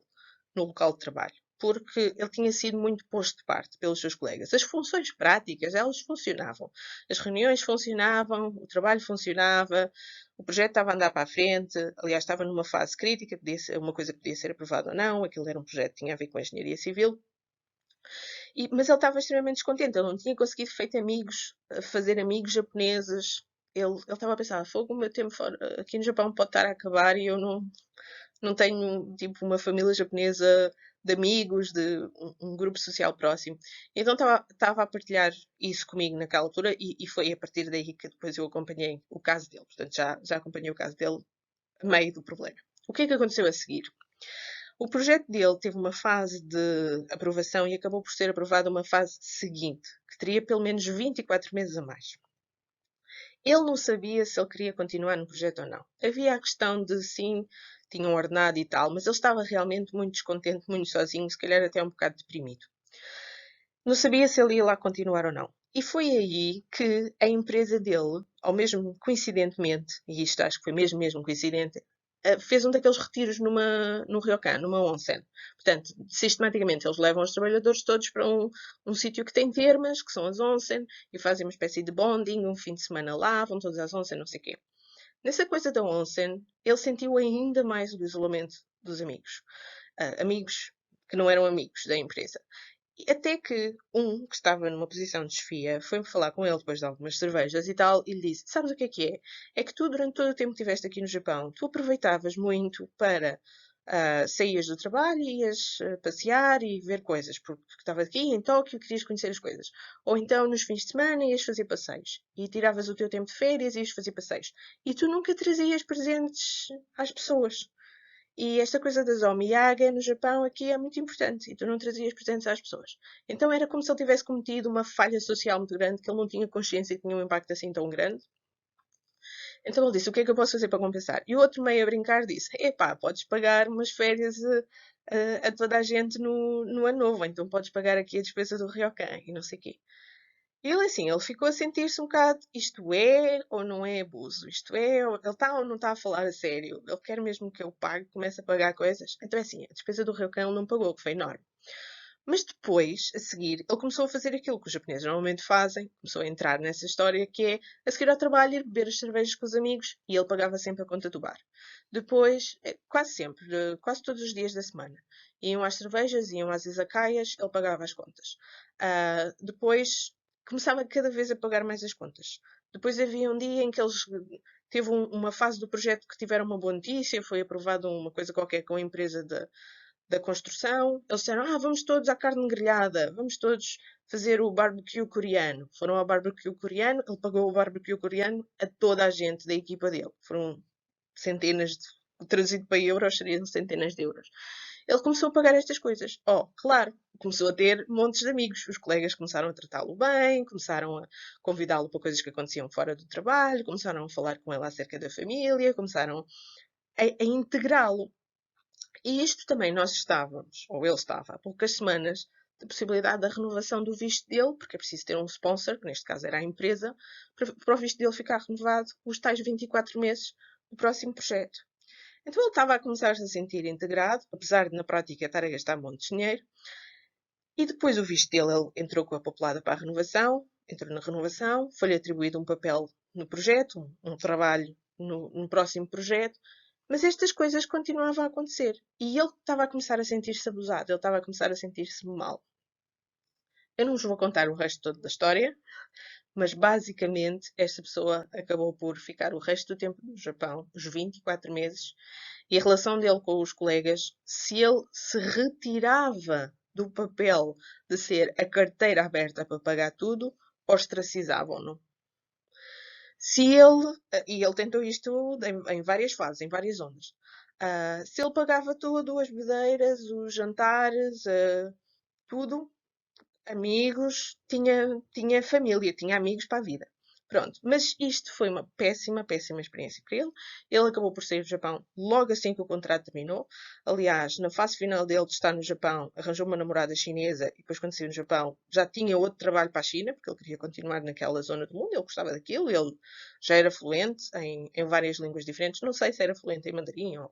no local de trabalho, porque ele tinha sido muito posto de parte pelos seus colegas. As funções práticas, elas funcionavam. As reuniões funcionavam, o trabalho funcionava, o projeto estava a andar para a frente, aliás, estava numa fase crítica, podia ser uma coisa que podia ser aprovada ou não, aquilo era um projeto que tinha a ver com a engenharia civil, mas ele estava extremamente descontente, ele não tinha conseguido fazer amigos japoneses. Ele estava a pensar, fogo, o meu tempo aqui no Japão pode estar a acabar e eu não tenho, tipo, uma família japonesa de amigos, de um grupo social próximo. Então estava a partilhar isso comigo naquela altura e foi a partir daí que depois eu acompanhei o caso dele. Portanto, já acompanhei o caso dele a meio do problema. O que é que aconteceu a seguir? O projeto dele teve uma fase de aprovação e acabou por ser aprovado uma fase seguinte, que teria pelo menos 24 meses a mais. Ele não sabia se ele queria continuar no projeto ou não. Havia a questão de sim, tinha um ordenado e tal, mas ele estava realmente muito descontente, muito sozinho, se calhar até um bocado deprimido. Não sabia se ele ia lá continuar ou não. E foi aí que a empresa dele, ao mesmo coincidentemente, e isto acho que foi mesmo coincidente, fez um daqueles retiros num ryokan, numa onsen. Portanto, sistematicamente eles levam os trabalhadores todos para um sítio que tem termas, que são as onsen, e fazem uma espécie de bonding, um fim de semana lá, vão todos às onsen, não sei o quê. Nessa coisa da onsen, ele sentiu ainda mais o isolamento dos amigos. Amigos que não eram amigos da empresa. Até que um que estava numa posição de chefia foi-me falar com ele depois de algumas cervejas e tal, e lhe disse: Sabes o que é? É que tu, durante todo o tempo que estiveste aqui no Japão, tu aproveitavas muito para saías do trabalho, ias passear e ver coisas, porque estavas aqui em Tóquio e querias conhecer as coisas. Ou então, nos fins de semana, ias fazer passeios. E tiravas o teu tempo de férias e ias fazer passeios. E tu nunca trazias presentes às pessoas. E esta coisa da Zomiyaga no Japão aqui é muito importante e tu não trazias presentes às pessoas. Então era como se ele tivesse cometido uma falha social muito grande, que ele não tinha consciência que tinha um impacto assim tão grande. Então ele disse, o que é que eu posso fazer para compensar? E o outro meio a brincar disse, epá, podes pagar umas férias a toda a gente no ano novo, então podes pagar aqui a despesa do ryokan e não sei o quê. E ele assim, ele ficou a sentir-se um bocado, isto é ou não é abuso? Isto é, ele está ou não está a falar a sério? Ele quer mesmo que eu pague, comece a pagar coisas? Então é assim, a despesa do ryokan ele não pagou, que foi enorme. Mas depois, a seguir, ele começou a fazer aquilo que os japoneses normalmente fazem, começou a entrar nessa história que é a seguir ao trabalho ir beber as cervejas com os amigos e ele pagava sempre a conta do bar. Depois, quase sempre, quase todos os dias da semana, iam às cervejas, iam às izakayas, ele pagava as contas. Depois, começava cada vez a pagar mais as contas. Depois havia um dia em que eles teve uma fase do projeto que tiveram uma boa notícia, foi aprovado uma coisa qualquer com a empresa da construção. Eles disseram, vamos todos à carne grelhada, vamos todos fazer o barbecue coreano. Foram ao barbecue coreano, ele pagou o barbecue coreano a toda a gente da equipa dele. Foram centenas trazido para euros, seriam centenas de euros. Ele começou a pagar estas coisas. Claro, começou a ter montes de amigos. Os colegas começaram a tratá-lo bem, começaram a convidá-lo para coisas que aconteciam fora do trabalho, começaram a falar com ele acerca da família, começaram a integrá-lo. E isto também nós estávamos, ou ele estava, há poucas semanas, da possibilidade da renovação do visto dele, porque é preciso ter um sponsor, que neste caso era a empresa, para o visto dele ficar renovado os tais 24 meses do próximo projeto. Então ele estava a começar -se a sentir integrado, apesar de na prática estar a gastar um monte de dinheiro, e depois o visto dele, ele entrou com a papelada para a renovação, entrou na renovação, foi-lhe atribuído um papel no projeto, um trabalho no próximo projeto, mas estas coisas continuavam a acontecer. E ele estava a começar a sentir-se abusado, ele estava a começar a sentir-se mal. Eu não vos vou contar o resto todo da história, mas basicamente esta pessoa acabou por ficar o resto do tempo no Japão, os 24 meses, e a relação dele com os colegas, se ele se retirava do papel de ser a carteira aberta para pagar tudo, ostracizavam-no. Se ele, e ele tentou isto em várias fases, em várias ondas. Se ele pagava tudo, as bedeiras, os jantares, tudo, amigos, tinha família, tinha amigos para a vida. Pronto, mas isto foi uma péssima, péssima experiência para ele. Ele acabou por sair do Japão logo assim que o contrato terminou. Aliás, na fase final dele de estar no Japão, arranjou uma namorada chinesa e depois, quando saiu no Japão, já tinha outro trabalho para a China, porque ele queria continuar naquela zona do mundo. Ele gostava daquilo, ele já era fluente em várias línguas diferentes. Não sei se era fluente em mandarim ou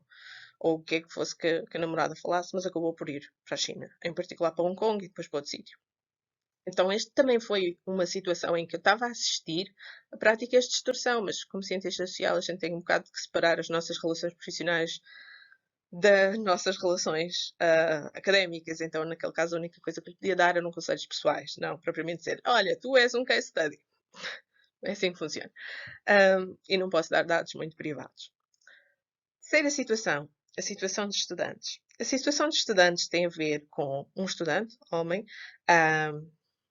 o que é que fosse que a namorada falasse, mas acabou por ir para a China, em particular para Hong Kong e depois para outro sítio. Então, este também foi uma situação em que eu estava a assistir a práticas de extorsão, mas como cientista social, a gente tem um bocado que separar as nossas relações profissionais das nossas relações académicas. Então, naquele caso, a única coisa que lhe podia dar eram conselhos pessoais, não propriamente dizer: olha, tu és um case study. É assim que funciona. E não posso dar dados muito privados. Terceira situação, a situação de estudantes. A situação de estudantes tem a ver com um estudante, homem,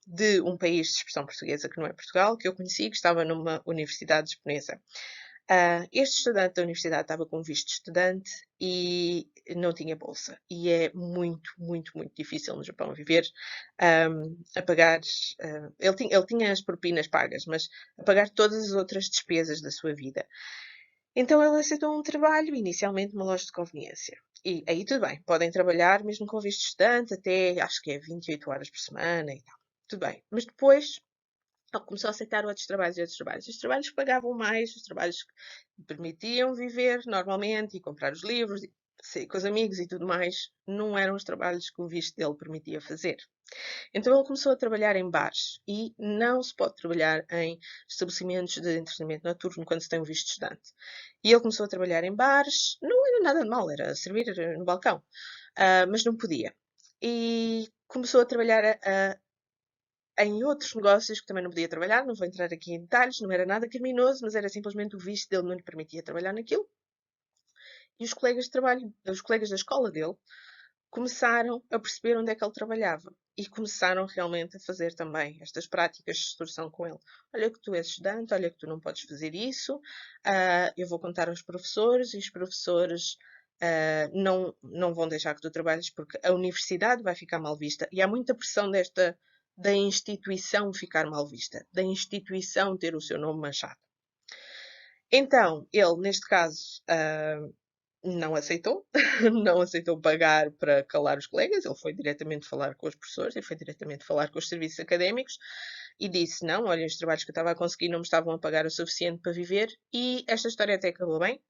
de um país de expressão portuguesa que não é Portugal, que eu conheci, que estava numa universidade japonesa. Este estudante da universidade estava com visto de estudante e não tinha bolsa. E é muito, muito, muito difícil no Japão viver a pagar. Ele tinha as propinas pagas, mas a pagar todas as outras despesas da sua vida. Então ele aceitou um trabalho, inicialmente numa loja de conveniência. E aí tudo bem, podem trabalhar mesmo com visto de estudante até acho que é 28 horas por semana e tal. Tudo bem. Mas depois ele começou a aceitar outros trabalhos e outros trabalhos. Os trabalhos que pagavam mais, os trabalhos que lhe permitiam viver normalmente e comprar os livros, e sair com os amigos e tudo mais, não eram os trabalhos que o visto dele permitia fazer. Então ele começou a trabalhar em bares e não se pode trabalhar em estabelecimentos de entretenimento noturno quando se tem um visto de estudante. E ele começou a trabalhar em bares, não era nada de mal, era servir no balcão, mas não podia. E começou a trabalhar em outros negócios que também não podia trabalhar, não vou entrar aqui em detalhes, não era nada criminoso, mas era simplesmente o visto dele não lhe permitia trabalhar naquilo. E os colegas de trabalho, os colegas da escola dele, começaram a perceber onde é que ele trabalhava e começaram realmente a fazer também estas práticas de extorsão com ele. Olha que tu és estudante, olha que tu não podes fazer isso, eu vou contar aos professores e os professores não vão deixar que tu trabalhes porque a universidade vai ficar mal vista e há muita pressão da instituição ficar mal vista, da instituição ter o seu nome manchado. Então, ele, neste caso, não aceitou, não aceitou pagar para calar os colegas, ele foi diretamente falar com os professores, ele foi diretamente falar com os serviços académicos e disse: não, olha, os trabalhos que eu estava a conseguir não me estavam a pagar o suficiente para viver. E esta história até acabou bem,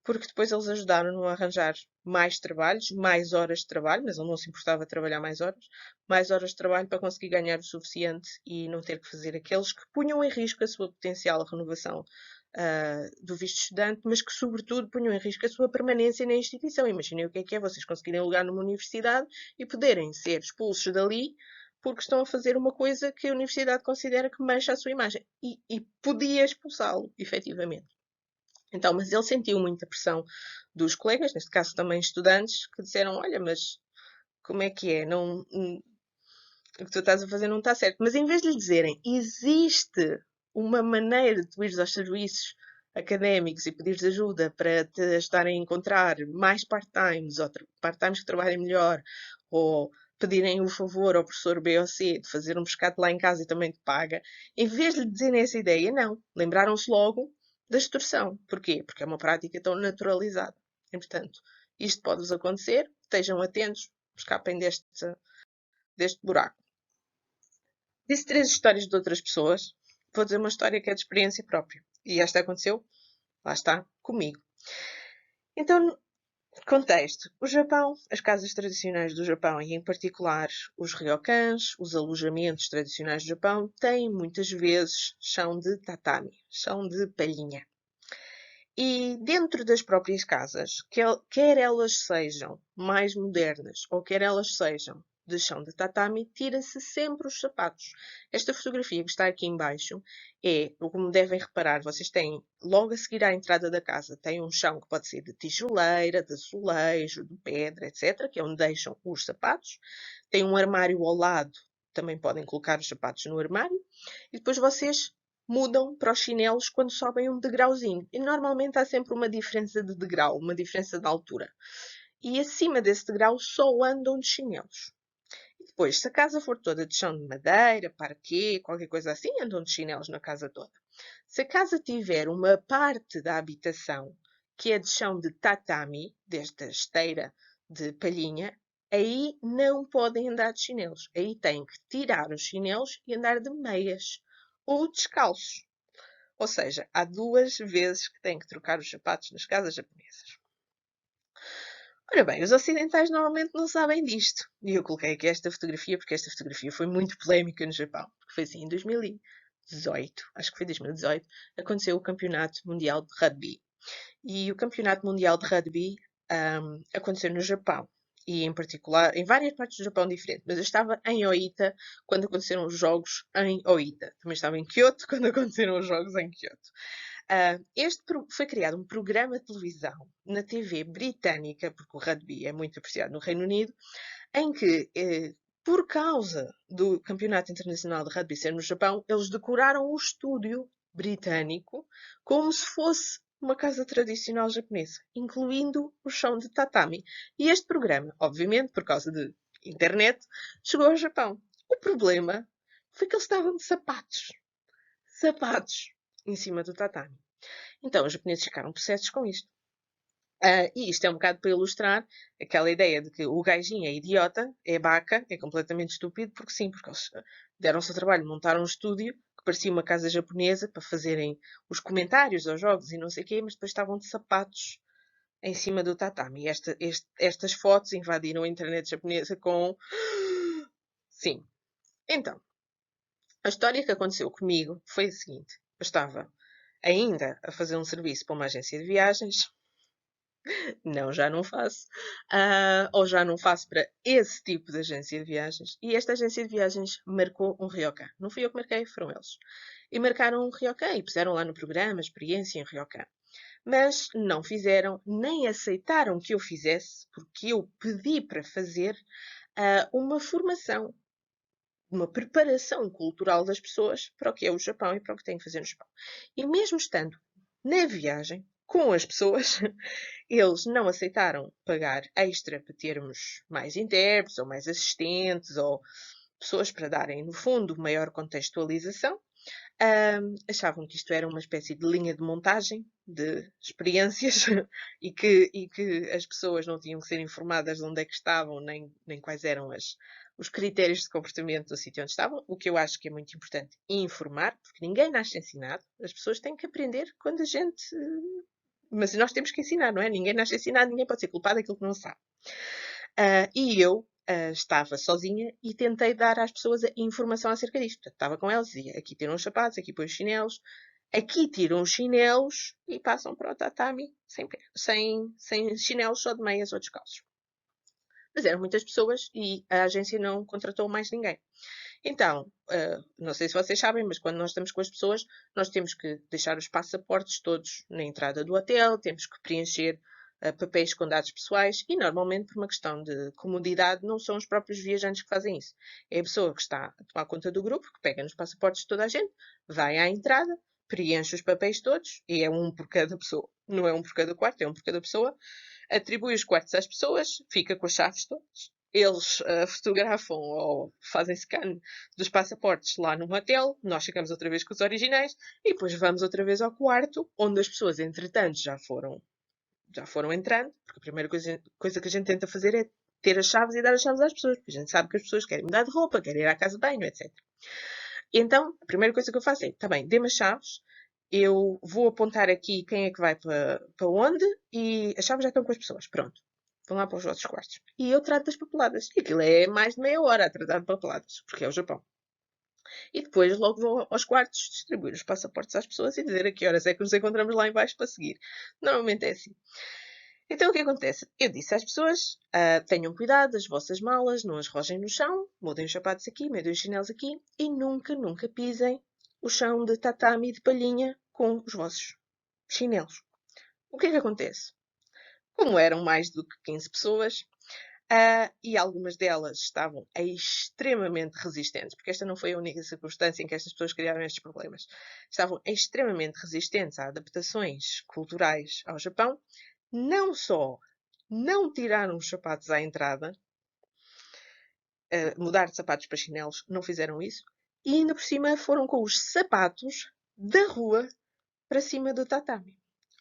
porque depois eles ajudaram-no a arranjar mais trabalhos, mais horas de trabalho, mas ele não se importava de trabalhar mais horas de trabalho para conseguir ganhar o suficiente e não ter que fazer aqueles que punham em risco a sua potencial renovação do visto de estudante, mas que, sobretudo, punham em risco a sua permanência na instituição. Imaginem o que é vocês conseguirem lugar numa universidade e poderem ser expulsos dali porque estão a fazer uma coisa que a universidade considera que mancha a sua imagem. E podia expulsá-lo, efetivamente. Então, mas ele sentiu muita pressão dos colegas, neste caso também estudantes, que disseram: olha, mas como é que é? Não, o que tu estás a fazer não está certo. Mas em vez de lhe dizerem, existe uma maneira de tu ires aos serviços académicos e pedires ajuda para te ajudarem a encontrar mais part-times, ou part-times que trabalhem melhor, ou pedirem o favor ao professor B ou C de fazer um pescado lá em casa e também te paga, em vez de lhe dizerem essa ideia, não. Lembraram-se logo da extorsão. Porquê? Porque é uma prática tão naturalizada. E, portanto, isto pode-vos acontecer, estejam atentos, escapem deste buraco. Disse três histórias de outras pessoas. Vou dizer uma história que é de experiência própria. E esta aconteceu, lá está, comigo. Então, contexto. O Japão, as casas tradicionais do Japão e, em particular, os ryokans, os alojamentos tradicionais do Japão, têm muitas vezes chão de tatami, chão de palhinha. E dentro das próprias casas, quer elas sejam mais modernas ou quer elas sejam de chão de tatami, tira-se sempre os sapatos. Esta fotografia que está aqui embaixo é, como devem reparar, vocês têm, logo a seguir à entrada da casa, tem um chão que pode ser de tijoleira, de azulejo, de pedra, etc., que é onde deixam os sapatos. Tem um armário ao lado, também podem colocar os sapatos no armário. E depois vocês mudam para os chinelos quando sobem um degrauzinho. E normalmente há sempre uma diferença de degrau, uma diferença de altura. E acima desse degrau só andam de chinelos. E depois, se a casa for toda de chão de madeira, parquet, qualquer coisa assim, andam de chinelos na casa toda. Se a casa tiver uma parte da habitação que é de chão de tatami, desta esteira de palhinha, aí não podem andar de chinelos. Aí têm que tirar os chinelos e andar de meias ou descalços. Ou seja, há 2 vezes que têm que trocar os sapatos nas casas japonesas. Ora bem, os ocidentais normalmente não sabem disto. E eu coloquei aqui esta fotografia porque esta fotografia foi muito polémica no Japão. Porque foi assim, em 2018, acho que foi 2018, aconteceu o Campeonato Mundial de Rugby. E o Campeonato Mundial de Rugby aconteceu no Japão. E em particular, em várias partes do Japão diferentes. Mas eu estava em Oita quando aconteceram os jogos em Oita. Também estava em Kyoto quando aconteceram os jogos em Kyoto. Foi criado um programa de televisão na TV britânica, porque o rugby é muito apreciado no Reino Unido, em que, por causa do Campeonato Internacional de Rugby ser no Japão, eles decoraram o estúdio britânico como se fosse uma casa tradicional japonesa, incluindo o chão de tatami. E este programa, obviamente, por causa de internet, chegou ao Japão. O problema foi que eles estavam de sapatos. Sapatos em cima do tatami. Então, os japoneses ficaram possessos com isto. E isto é um bocado para ilustrar aquela ideia de que o gajinho é idiota, é baca, é completamente estúpido, porque sim, porque eles deram-se ao trabalho, montaram um estúdio que parecia uma casa japonesa para fazerem os comentários aos jogos e não sei o quê, mas depois estavam de sapatos em cima do tatami. Estas fotos invadiram a internet japonesa com. Sim. Então, a história que aconteceu comigo foi a seguinte: eu estava ainda a fazer um serviço para uma agência de viagens. Não, já não faço. Ou já não faço para esse tipo de agência de viagens. E esta agência de viagens marcou um ryokan. Não fui eu que marquei, foram eles. E marcaram um ryokan e puseram lá no programa experiência em ryokan. Mas não fizeram, nem aceitaram que eu fizesse, porque eu pedi para fazer uma formação, uma preparação cultural das pessoas para o que é o Japão e para o que têm que fazer no Japão. E mesmo estando na viagem, com as pessoas, eles não aceitaram pagar extra para termos mais intérpretes ou mais assistentes ou pessoas para darem, no fundo, maior contextualização. Achavam que isto era uma espécie de linha de montagem de experiências e que as pessoas não tinham que ser informadas de onde é que estavam, nem quais eram os critérios de comportamento do sítio onde estavam, o que eu acho que é muito importante informar, porque ninguém nasce ensinado, as pessoas têm que aprender quando a gente. Mas nós temos que ensinar, não é? Ninguém nasce ensinado, ninguém pode ser culpado daquilo que não sabe. E eu estava sozinha e tentei dar às pessoas a informação acerca disto. Portanto, estava com elas e dizia, aqui tiram os sapatos, aqui põem os chinelos, aqui tiram os chinelos e passam para o tatami sem chinelos, só de meias ou descalços. Mas eram muitas pessoas e a agência não contratou mais ninguém. Então, não sei se vocês sabem, mas quando nós estamos com as pessoas, nós temos que deixar os passaportes todos na entrada do hotel, temos que preencher papéis com dados pessoais e, normalmente, por uma questão de comodidade, não são os próprios viajantes que fazem isso. É a pessoa que está a tomar conta do grupo, que pega nos passaportes de toda a gente, vai à entrada, preenche os papéis todos, e é um por cada pessoa. Não é um por cada quarto, é um por cada pessoa. Atribui os quartos às pessoas, fica com as chaves todas. Eles fotografam ou fazem scan dos passaportes lá no hotel, nós ficamos outra vez com os originais e depois vamos outra vez ao quarto, onde as pessoas, entretanto, já foram entrando, porque a primeira coisa que a gente tenta fazer é ter as chaves e dar as chaves às pessoas, porque a gente sabe que as pessoas querem mudar de roupa, querem ir à casa de banho, etc. Então, a primeira coisa que eu faço é, tá bem, dê-me as chaves, eu vou apontar aqui quem é que vai para onde e as chaves já estão com as pessoas. Pronto. Vão lá para os vossos quartos. E eu trato das papeladas. E aquilo é mais de meia hora a tratar de papeladas, porque é o Japão. E depois logo vou aos quartos distribuir os passaportes às pessoas e dizer a que horas é que nos encontramos lá embaixo para seguir. Normalmente é assim. Então o que acontece? Eu disse às pessoas: tenham cuidado das vossas malas, não as rojem no chão, mudem os sapatos aqui, metem os chinelos aqui e nunca, nunca pisem o chão de tatami de palhinha com os vossos chinelos. O que é que acontece? Como eram mais do que 15 pessoas, E algumas delas estavam extremamente resistentes, porque esta não foi a única circunstância em que estas pessoas criaram estes problemas. Estavam extremamente resistentes a adaptações culturais ao Japão. Não só não tiraram os sapatos à entrada, mudar de sapatos para chinelos, não fizeram isso, e ainda por cima foram com os sapatos da rua para cima do tatami.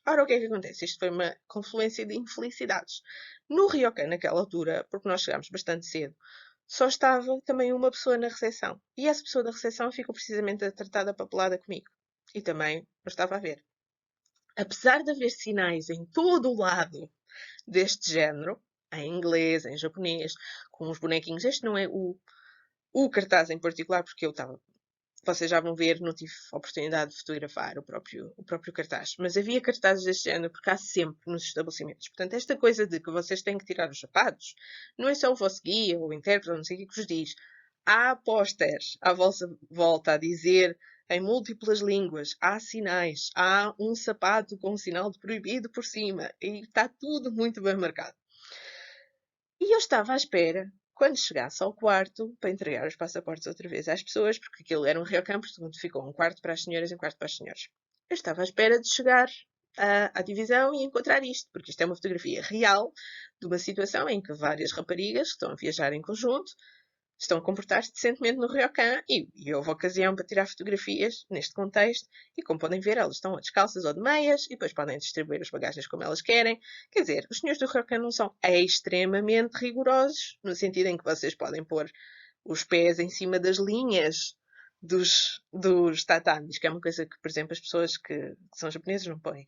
Ora, o que é que acontece? Isto foi uma confluência de infelicidades. No Ryokan, naquela altura, porque nós chegámos bastante cedo, só estava também uma pessoa na recepção. E essa pessoa da recepção ficou precisamente a tratar da papelada comigo. E também eu estava a ver. Apesar de haver sinais em todo o lado deste género, em inglês, em japonês, com os bonequinhos, este não é o cartaz em particular, porque eu estava. Vocês já vão ver, não tive oportunidade de fotografar o próprio cartaz. Mas havia cartazes deste género, porque há sempre nos estabelecimentos. Portanto, esta coisa de que vocês têm que tirar os sapatos, não é só o vosso guia ou o intérprete, ou não sei o que vos diz. Há pósteres à vossa volta a dizer em múltiplas línguas, há sinais, há um sapato com um sinal de proibido por cima, e está tudo muito bem marcado. E eu estava à espera, quando chegasse ao quarto, para entregar os passaportes outra vez às pessoas, porque aquilo era um ryokan, portanto ficou um quarto para as senhoras e um quarto para os senhores. Eu estava à espera de chegar à divisão e encontrar isto, porque isto é uma fotografia real de uma situação em que várias raparigas que estão a viajar em conjunto estão a comportar-se decentemente no ryokan e houve ocasião para tirar fotografias neste contexto e, como podem ver, elas estão descalças ou de meias e depois podem distribuir as bagagens como elas querem. Quer dizer, os senhores do ryokan não são extremamente rigorosos, no sentido em que vocês podem pôr os pés em cima das linhas dos tatamis, que é uma coisa que, por exemplo, as pessoas que são japonesas não põem.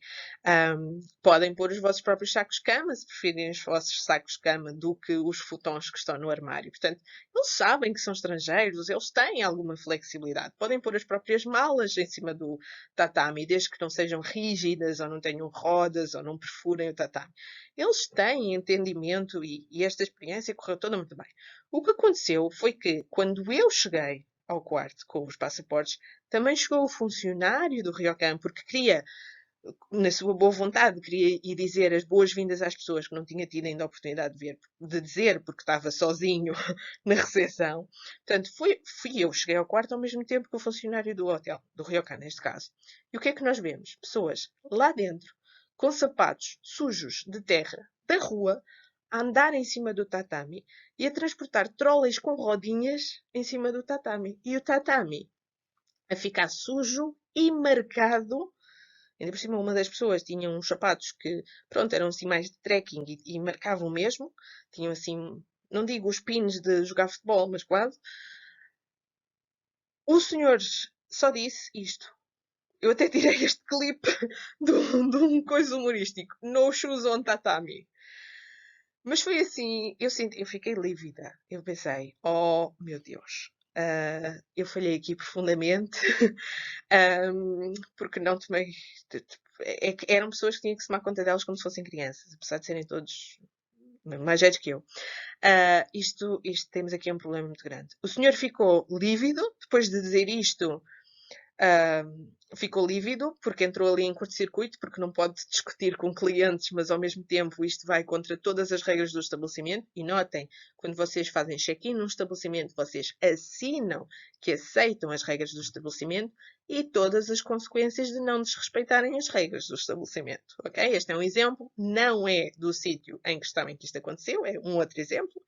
Podem pôr os vossos próprios sacos de cama, se preferirem os vossos sacos de cama do que os futons que estão no armário. Portanto, eles sabem que são estrangeiros, eles têm alguma flexibilidade. Podem pôr as próprias malas em cima do tatami, desde que não sejam rígidas, ou não tenham rodas, ou não perfurem o tatami. Eles têm entendimento e esta experiência correu toda muito bem. O que aconteceu foi que, quando eu cheguei ao quarto com os passaportes, também chegou o funcionário do ryokan, porque queria, na sua boa vontade, queria ir dizer as boas-vindas às pessoas que não tinha tido ainda a oportunidade de dizer, porque estava sozinho na recepção. Portanto, fui eu, cheguei ao quarto ao mesmo tempo que o funcionário do hotel, do ryokan neste caso. E o que é que nós vemos? Pessoas lá dentro, com sapatos sujos de terra da rua, a andar em cima do tatami e a transportar trolleys com rodinhas em cima do tatami. E o tatami a ficar sujo e marcado. Ainda por cima, uma das pessoas tinha uns sapatos que, pronto, eram assim mais de trekking e marcavam mesmo. Tinham assim, não digo os pins de jogar futebol, mas quase. O senhor só disse isto. Eu até tirei este clipe de um coisa humorístico. No shoes on tatami. Mas foi assim, eu fiquei lívida. Eu pensei, oh meu Deus, eu falhei aqui profundamente, porque não tomei. É que eram pessoas que tinham que se tomar conta delas como se fossem crianças, apesar de serem todos mais velhos que eu. Isto temos aqui um problema muito grande. O senhor ficou lívido depois de dizer isto. Ficou lívido porque entrou ali em curto-circuito, porque não pode discutir com clientes, mas ao mesmo tempo isto vai contra todas as regras do estabelecimento. E notem, quando vocês fazem check-in num estabelecimento, vocês assinam que aceitam as regras do estabelecimento e todas as consequências de não desrespeitarem as regras do estabelecimento. Ok? Este é um exemplo, não é do sítio em que isto aconteceu, é um outro exemplo.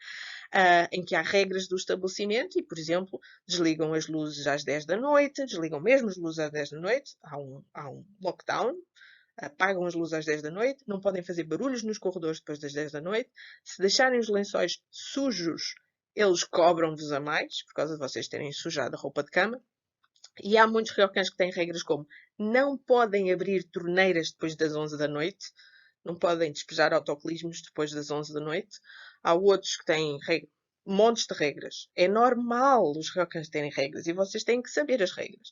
Em que há regras do estabelecimento e, por exemplo, desligam as luzes às 10 da noite, desligam mesmo as luzes às 10 da noite, há um lockdown, apagam as luzes às 10 da noite, não podem fazer barulhos nos corredores depois das 10 da noite. Se deixarem os lençóis sujos, eles cobram-vos a mais, por causa de vocês terem sujado a roupa de cama. E há muitos ryokans que têm regras como não podem abrir torneiras depois das 11 da noite, não podem despejar autocolismos depois das 11 da noite. Há outros que têm montes de regras. É normal os ryokans terem regras e vocês têm que saber as regras.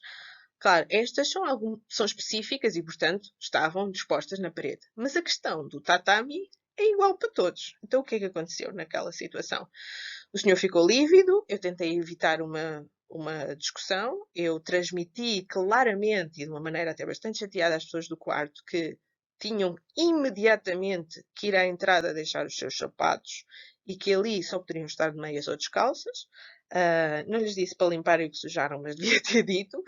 Claro, estas são específicas e, portanto, estavam dispostas na parede. Mas a questão do tatami é igual para todos. Então, o que é que aconteceu naquela situação? O senhor ficou lívido, eu tentei evitar uma discussão, eu transmiti claramente e de uma maneira até bastante chateada às pessoas do quarto que tinham imediatamente que ir à entrada deixar os seus sapatos e que ali só poderiam estar de meias ou descalças. Não lhes disse para limparem o que sujaram, mas devia ter dito.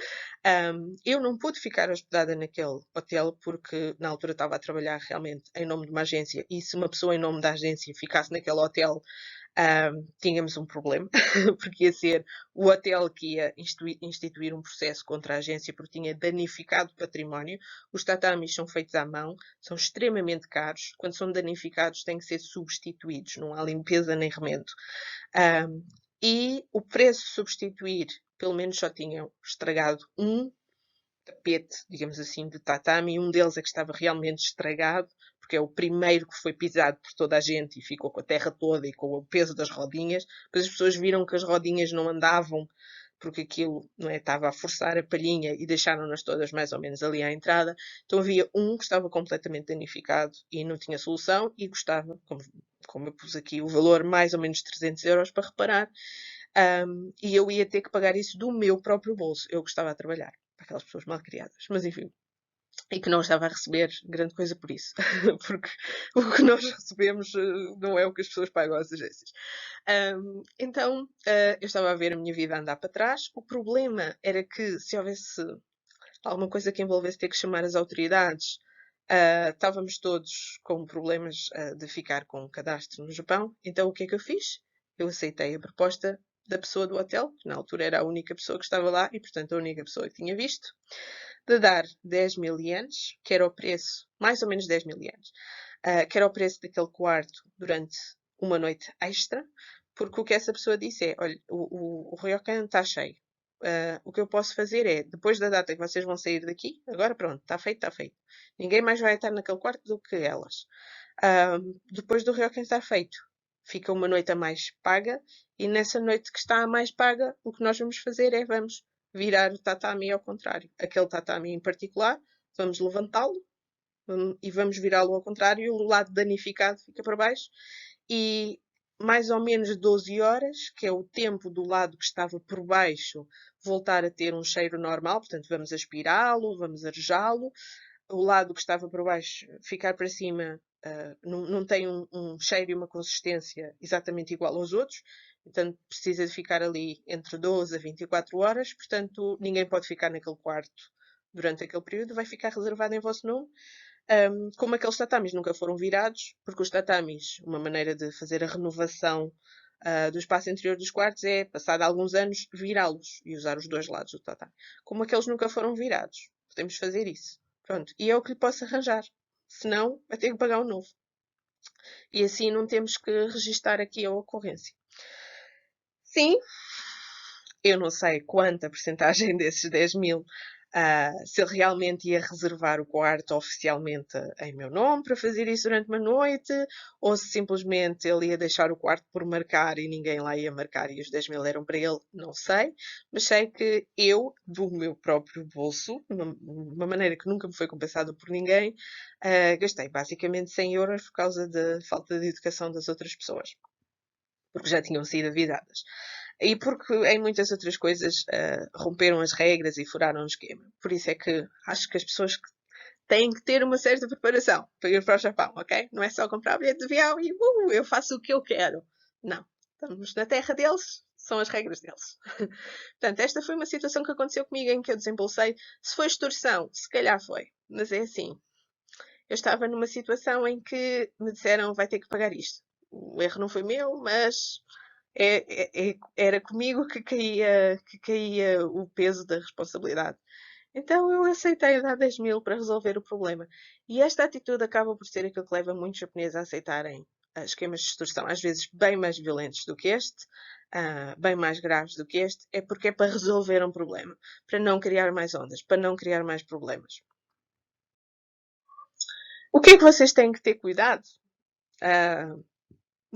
Eu não pude ficar hospedada naquele hotel porque na altura estava a trabalhar realmente em nome de uma agência e se uma pessoa em nome da agência ficasse naquele hotel, tínhamos um problema, porque ia ser o hotel que ia instituir um processo contra a agência porque tinha danificado o património. Os tatamis são feitos à mão, são extremamente caros. Quando são danificados, têm que ser substituídos, não há limpeza nem remendo. E o preço de substituir, pelo menos só tinham estragado um tapete, digamos assim, de tatami. Um deles é que estava realmente estragado, porque é o primeiro que foi pisado por toda a gente e ficou com a terra toda e com o peso das rodinhas. Depois as pessoas viram que as rodinhas não andavam porque aquilo não é, estava a forçar a palhinha e deixaram-nas todas mais ou menos ali à entrada. Então havia um que estava completamente danificado e não tinha solução e custava, como eu pus aqui, o valor mais ou menos 300 euros para reparar. E eu ia ter que pagar isso do meu próprio bolso. Eu que estava a trabalhar para aquelas pessoas mal criadas. Mas enfim, e que não estava a receber grande coisa por isso, porque o que nós recebemos não é o que as pessoas pagam às agências. Então, eu estava a ver a minha vida andar para trás. O problema era que se houvesse alguma coisa que envolvesse ter que chamar as autoridades, estávamos todos com problemas de ficar com um cadastro no Japão. Então, o que é que eu fiz? Eu aceitei a proposta da pessoa do hotel, que na altura era a única pessoa que estava lá e, portanto, a única pessoa que tinha visto, de dar 10.000 ienes, que era o preço, mais ou menos 10.000 ienes, que era o preço daquele quarto durante uma noite extra, porque o que essa pessoa disse é, olha, o Ryokan está cheio. O que eu posso fazer é, depois da data que vocês vão sair daqui, agora pronto, está feito, está feito. Ninguém mais vai estar naquele quarto do que elas. Depois do Ryokan estar feito, fica uma noite a mais paga, e nessa noite que está a mais paga, o que nós vamos fazer é, vamos virar o tatami ao contrário. Aquele tatami em particular, vamos levantá-lo e vamos virá-lo ao contrário, o lado danificado fica para baixo e mais ou menos 12 horas, que é o tempo do lado que estava por baixo, voltar a ter um cheiro normal, portanto vamos aspirá-lo, vamos arejá-lo, o lado que estava por baixo ficar para cima não tem um cheiro e uma consistência exatamente igual aos outros, portanto precisa de ficar ali entre 12 a 24 horas, portanto ninguém pode ficar naquele quarto durante aquele período, vai ficar reservado em vosso nome. Como aqueles tatamis nunca foram virados, porque os tatamis, uma maneira de fazer a renovação do espaço interior dos quartos é, passado alguns anos, virá-los e usar os dois lados do tatami. Como aqueles nunca foram virados, podemos fazer isso. Pronto. E é o que lhe posso arranjar. Senão, vai ter que pagar um novo. E assim não temos que registar aqui a ocorrência. Sim, eu não sei quanta porcentagem desses 10.000 se ele realmente ia reservar o quarto oficialmente em meu nome para fazer isso durante uma noite, ou se simplesmente ele ia deixar o quarto por marcar e ninguém lá ia marcar e os 10.000 eram para ele, não sei. Mas sei que eu, do meu próprio bolso, de uma maneira que nunca me foi compensada por ninguém, gastei basicamente 100 euros por causa da falta de educação das outras pessoas. Porque já tinham sido avisadas. E porque em muitas outras coisas romperam as regras e furaram o esquema. Por isso é que acho que as pessoas têm que ter uma certa preparação para ir para o Japão, ok? Não é só comprar bilhete de avião e eu faço o que eu quero. Não. Estamos na terra deles, são as regras deles. Portanto, esta foi uma situação que aconteceu comigo em que eu desembolsei. Se foi extorsão, se calhar foi. Mas é assim. Eu estava numa situação em que me disseram vai ter que pagar isto. O erro não foi meu, mas era comigo que caía o peso da responsabilidade. Então eu aceitei dar 10.000 para resolver o problema. E esta atitude acaba por ser aquilo que leva muitos japoneses a aceitarem esquemas de extorsão, às vezes bem mais violentos do que este, bem mais graves do que este, é porque é para resolver um problema, para não criar mais ondas, para não criar mais problemas. O que é que vocês têm que ter cuidado? Uh,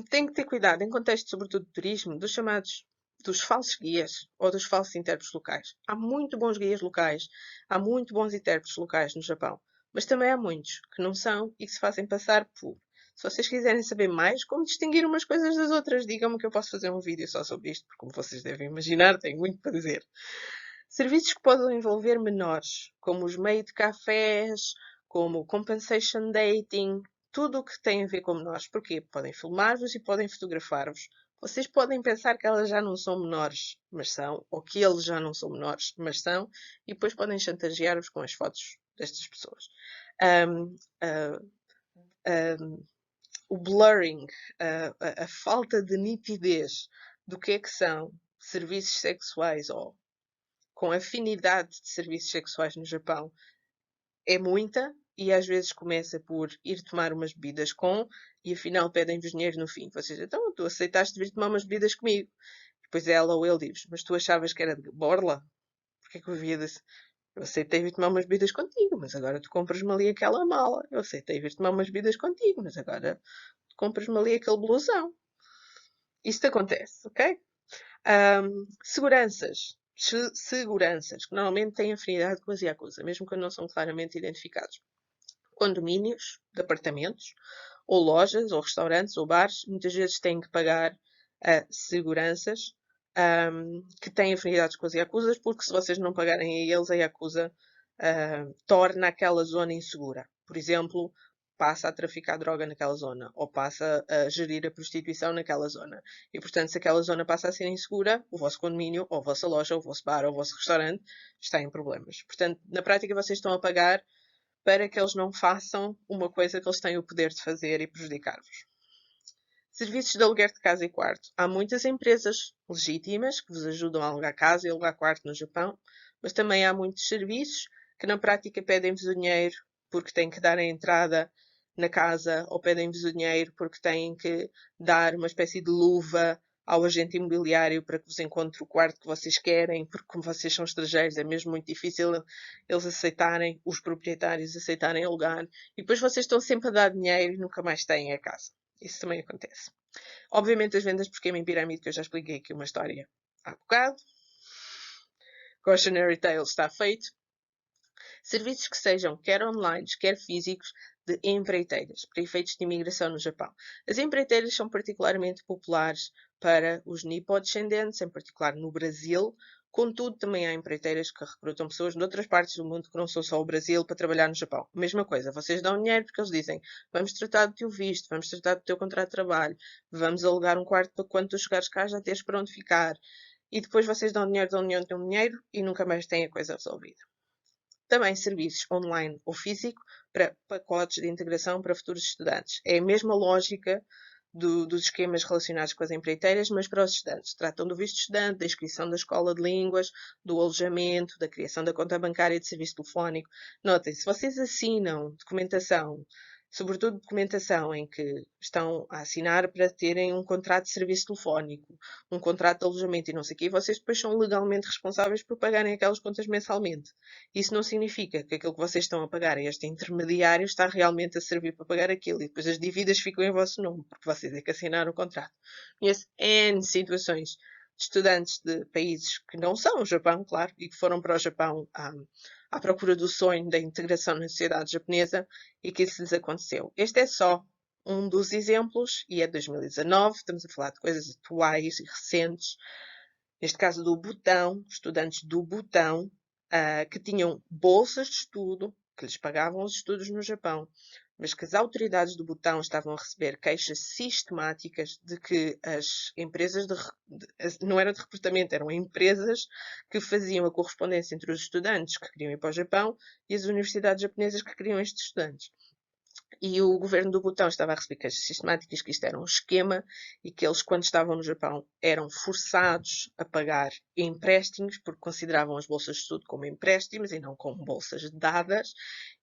Têm que ter cuidado em contexto, sobretudo de turismo, dos chamados dos falsos guias ou dos falsos intérpretes locais. Há muito bons guias locais, há muito bons intérpretes locais no Japão, mas também há muitos que não são e que se fazem passar por. Se vocês quiserem saber mais como distinguir umas coisas das outras, digam-me que eu posso fazer um vídeo só sobre isto, porque como vocês devem imaginar, tenho muito para dizer. Serviços que podem envolver menores, como os meio de cafés, como o compensation dating, tudo o que tem a ver com menores. Porquê? Podem filmar-vos e podem fotografar-vos. Vocês podem pensar que elas já não são menores, mas são, ou que eles já não são menores, mas são, e depois podem chantagear-vos com as fotos destas pessoas. Um, uh, um, o blurring, a falta de nitidez do que é que são serviços sexuais ou com afinidade de serviços sexuais no Japão é muita e às vezes começa por ir tomar umas bebidas com e afinal pedem-vos dinheiro no fim. Vocês, então, tu aceitaste vir tomar umas bebidas comigo. Depois ela ou ele diz, mas tu achavas que era de borla? Porquê que eu havia de... Eu aceitei vir tomar umas bebidas contigo, mas agora tu compras-me ali aquela mala. Eu aceitei vir tomar umas bebidas contigo, mas agora tu compras-me ali aquele blusão. Isto acontece, ok? Seguranças. Seguranças, que normalmente têm afinidade com as Yakuza, mesmo quando não são claramente identificados. Condomínios de apartamentos, ou lojas, ou restaurantes, ou bares, muitas vezes têm que pagar seguranças que têm afinidades com as Yakuzas, porque se vocês não pagarem a eles, a Yakuza torna aquela zona insegura. Por exemplo, passa a traficar droga naquela zona, ou passa a gerir a prostituição naquela zona. E, portanto, se aquela zona passa a ser insegura, o vosso condomínio, ou a vossa loja, ou o vosso bar, ou o vosso restaurante, está em problemas. Portanto, na prática, vocês estão a pagar para que eles não façam uma coisa que eles têm o poder de fazer e prejudicar-vos. Serviços de aluguer de casa e quarto. Há muitas empresas legítimas que vos ajudam a alugar casa e alugar quarto no Japão, mas também há muitos serviços que na prática pedem-vos o dinheiro porque têm que dar a entrada na casa ou pedem-vos o dinheiro porque têm que dar uma espécie de luva ao agente imobiliário para que vos encontre o quarto que vocês querem, porque como vocês são estrangeiros é mesmo muito difícil eles aceitarem, os proprietários aceitarem alugar, e depois vocês estão sempre a dar dinheiro e nunca mais têm a casa. Isso também acontece. Obviamente as vendas por esquema em pirâmide, que eu já expliquei aqui uma história há bocado. Cautionary Tale está feito. Serviços que sejam quer online, quer físicos, de empreiteiras, para efeitos de imigração no Japão. As empreiteiras são particularmente populares para os nipo-descendentes, em particular no Brasil. Contudo, também há empreiteiras que recrutam pessoas de outras partes do mundo que não são só o Brasil para trabalhar no Japão. Mesma coisa, vocês dão dinheiro porque eles dizem vamos tratar do teu visto, vamos tratar do teu contrato de trabalho, vamos alugar um quarto para quando tu chegares cá já teres para onde ficar. E depois vocês dão dinheiro e nunca mais têm a coisa resolvida. Também serviços online ou físico para pacotes de integração para futuros estudantes. É a mesma lógica dos esquemas relacionados com as empreiteiras, mas para os estudantes. Tratam do visto de estudante, da inscrição da escola de línguas, do alojamento, da criação da conta bancária e de serviço telefónico. Notem, se vocês assinam documentação, sobretudo documentação em que estão a assinar para terem um contrato de serviço telefónico, um contrato de alojamento e não sei o quê, vocês depois são legalmente responsáveis por pagarem aquelas contas mensalmente. Isso não significa que aquilo que vocês estão a pagar a este intermediário está realmente a servir para pagar aquilo e depois as dívidas ficam em vosso nome, porque vocês é que assinaram o contrato. Conheço N situações de estudantes de países que não são o Japão, claro, e que foram para o Japão à procura do sonho da integração na sociedade japonesa e que isso lhes aconteceu. Este é só um dos exemplos e é 2019, estamos a falar de coisas atuais e recentes. Neste caso do Butão, estudantes do Butão, que tinham bolsas de estudo, que lhes pagavam os estudos no Japão, mas que as autoridades do Butão estavam a receber queixas sistemáticas de que as empresas não eram de recrutamento, eram empresas que faziam a correspondência entre os estudantes que queriam ir para o Japão e as universidades japonesas que queriam estes estudantes. E o governo do Butão estava a receber queixas sistemáticas que isto era um esquema e que eles, quando estavam no Japão, eram forçados a pagar empréstimos porque consideravam as bolsas de estudo como empréstimos e não como bolsas dadas.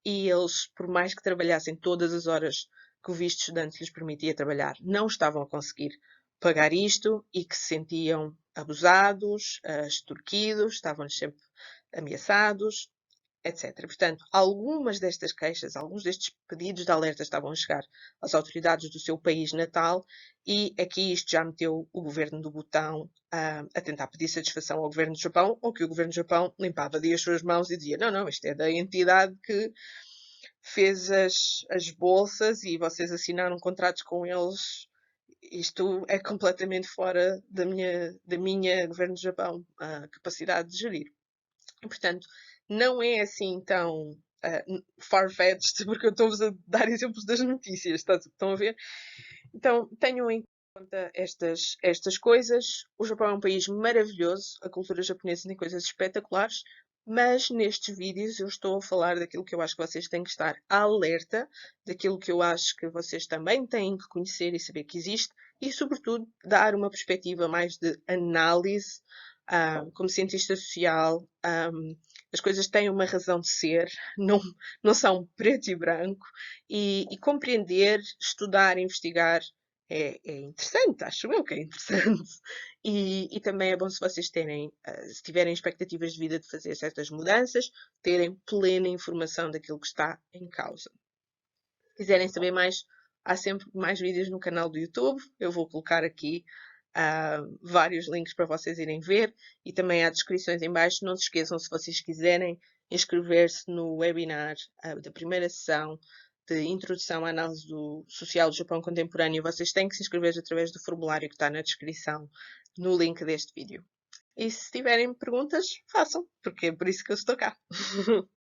E eles, por mais que trabalhassem todas as horas que o visto estudante lhes permitia trabalhar, não estavam a conseguir pagar isto e que se sentiam abusados, extorquidos, estavam-lhes sempre ameaçados, etc. Portanto, algumas destas queixas, alguns destes pedidos de alerta estavam a chegar às autoridades do seu país natal e aqui isto já meteu o governo do Butão a tentar pedir satisfação ao governo do Japão, ou que o governo do Japão limpava ali as suas mãos e dizia não, não, isto é da entidade que fez as bolsas e vocês assinaram contratos com eles. Isto é completamente fora da minha governo do Japão, a capacidade de gerir. E, portanto, não é assim tão far-fetched, porque eu estou-vos a dar exemplos das notícias, estão a ver? Então, tenham em conta estas coisas. O Japão é um país maravilhoso, a cultura japonesa tem coisas espetaculares, mas nestes vídeos eu estou a falar daquilo que eu acho que vocês têm que estar alerta, daquilo que eu acho que vocês também têm que conhecer e saber que existe, e, sobretudo, dar uma perspectiva mais de análise. Como cientista social, as coisas têm uma razão de ser, não, não são preto e branco, e compreender, estudar, investigar é interessante, acho eu que é interessante. E também é bom se vocês terem, se tiverem expectativas de vida de fazer certas mudanças, terem plena informação daquilo que está em causa. Se quiserem saber mais, há sempre mais vídeos no canal do YouTube. Eu vou colocar aqui vários links para vocês irem ver e também há descrições em baixo. Não se esqueçam, se vocês quiserem inscrever-se no webinar da primeira sessão de Introdução à Análise Social do Japão Contemporâneo, vocês têm que se inscrever através do formulário que está na descrição no link deste vídeo. E se tiverem perguntas, façam, porque é por isso que eu estou cá.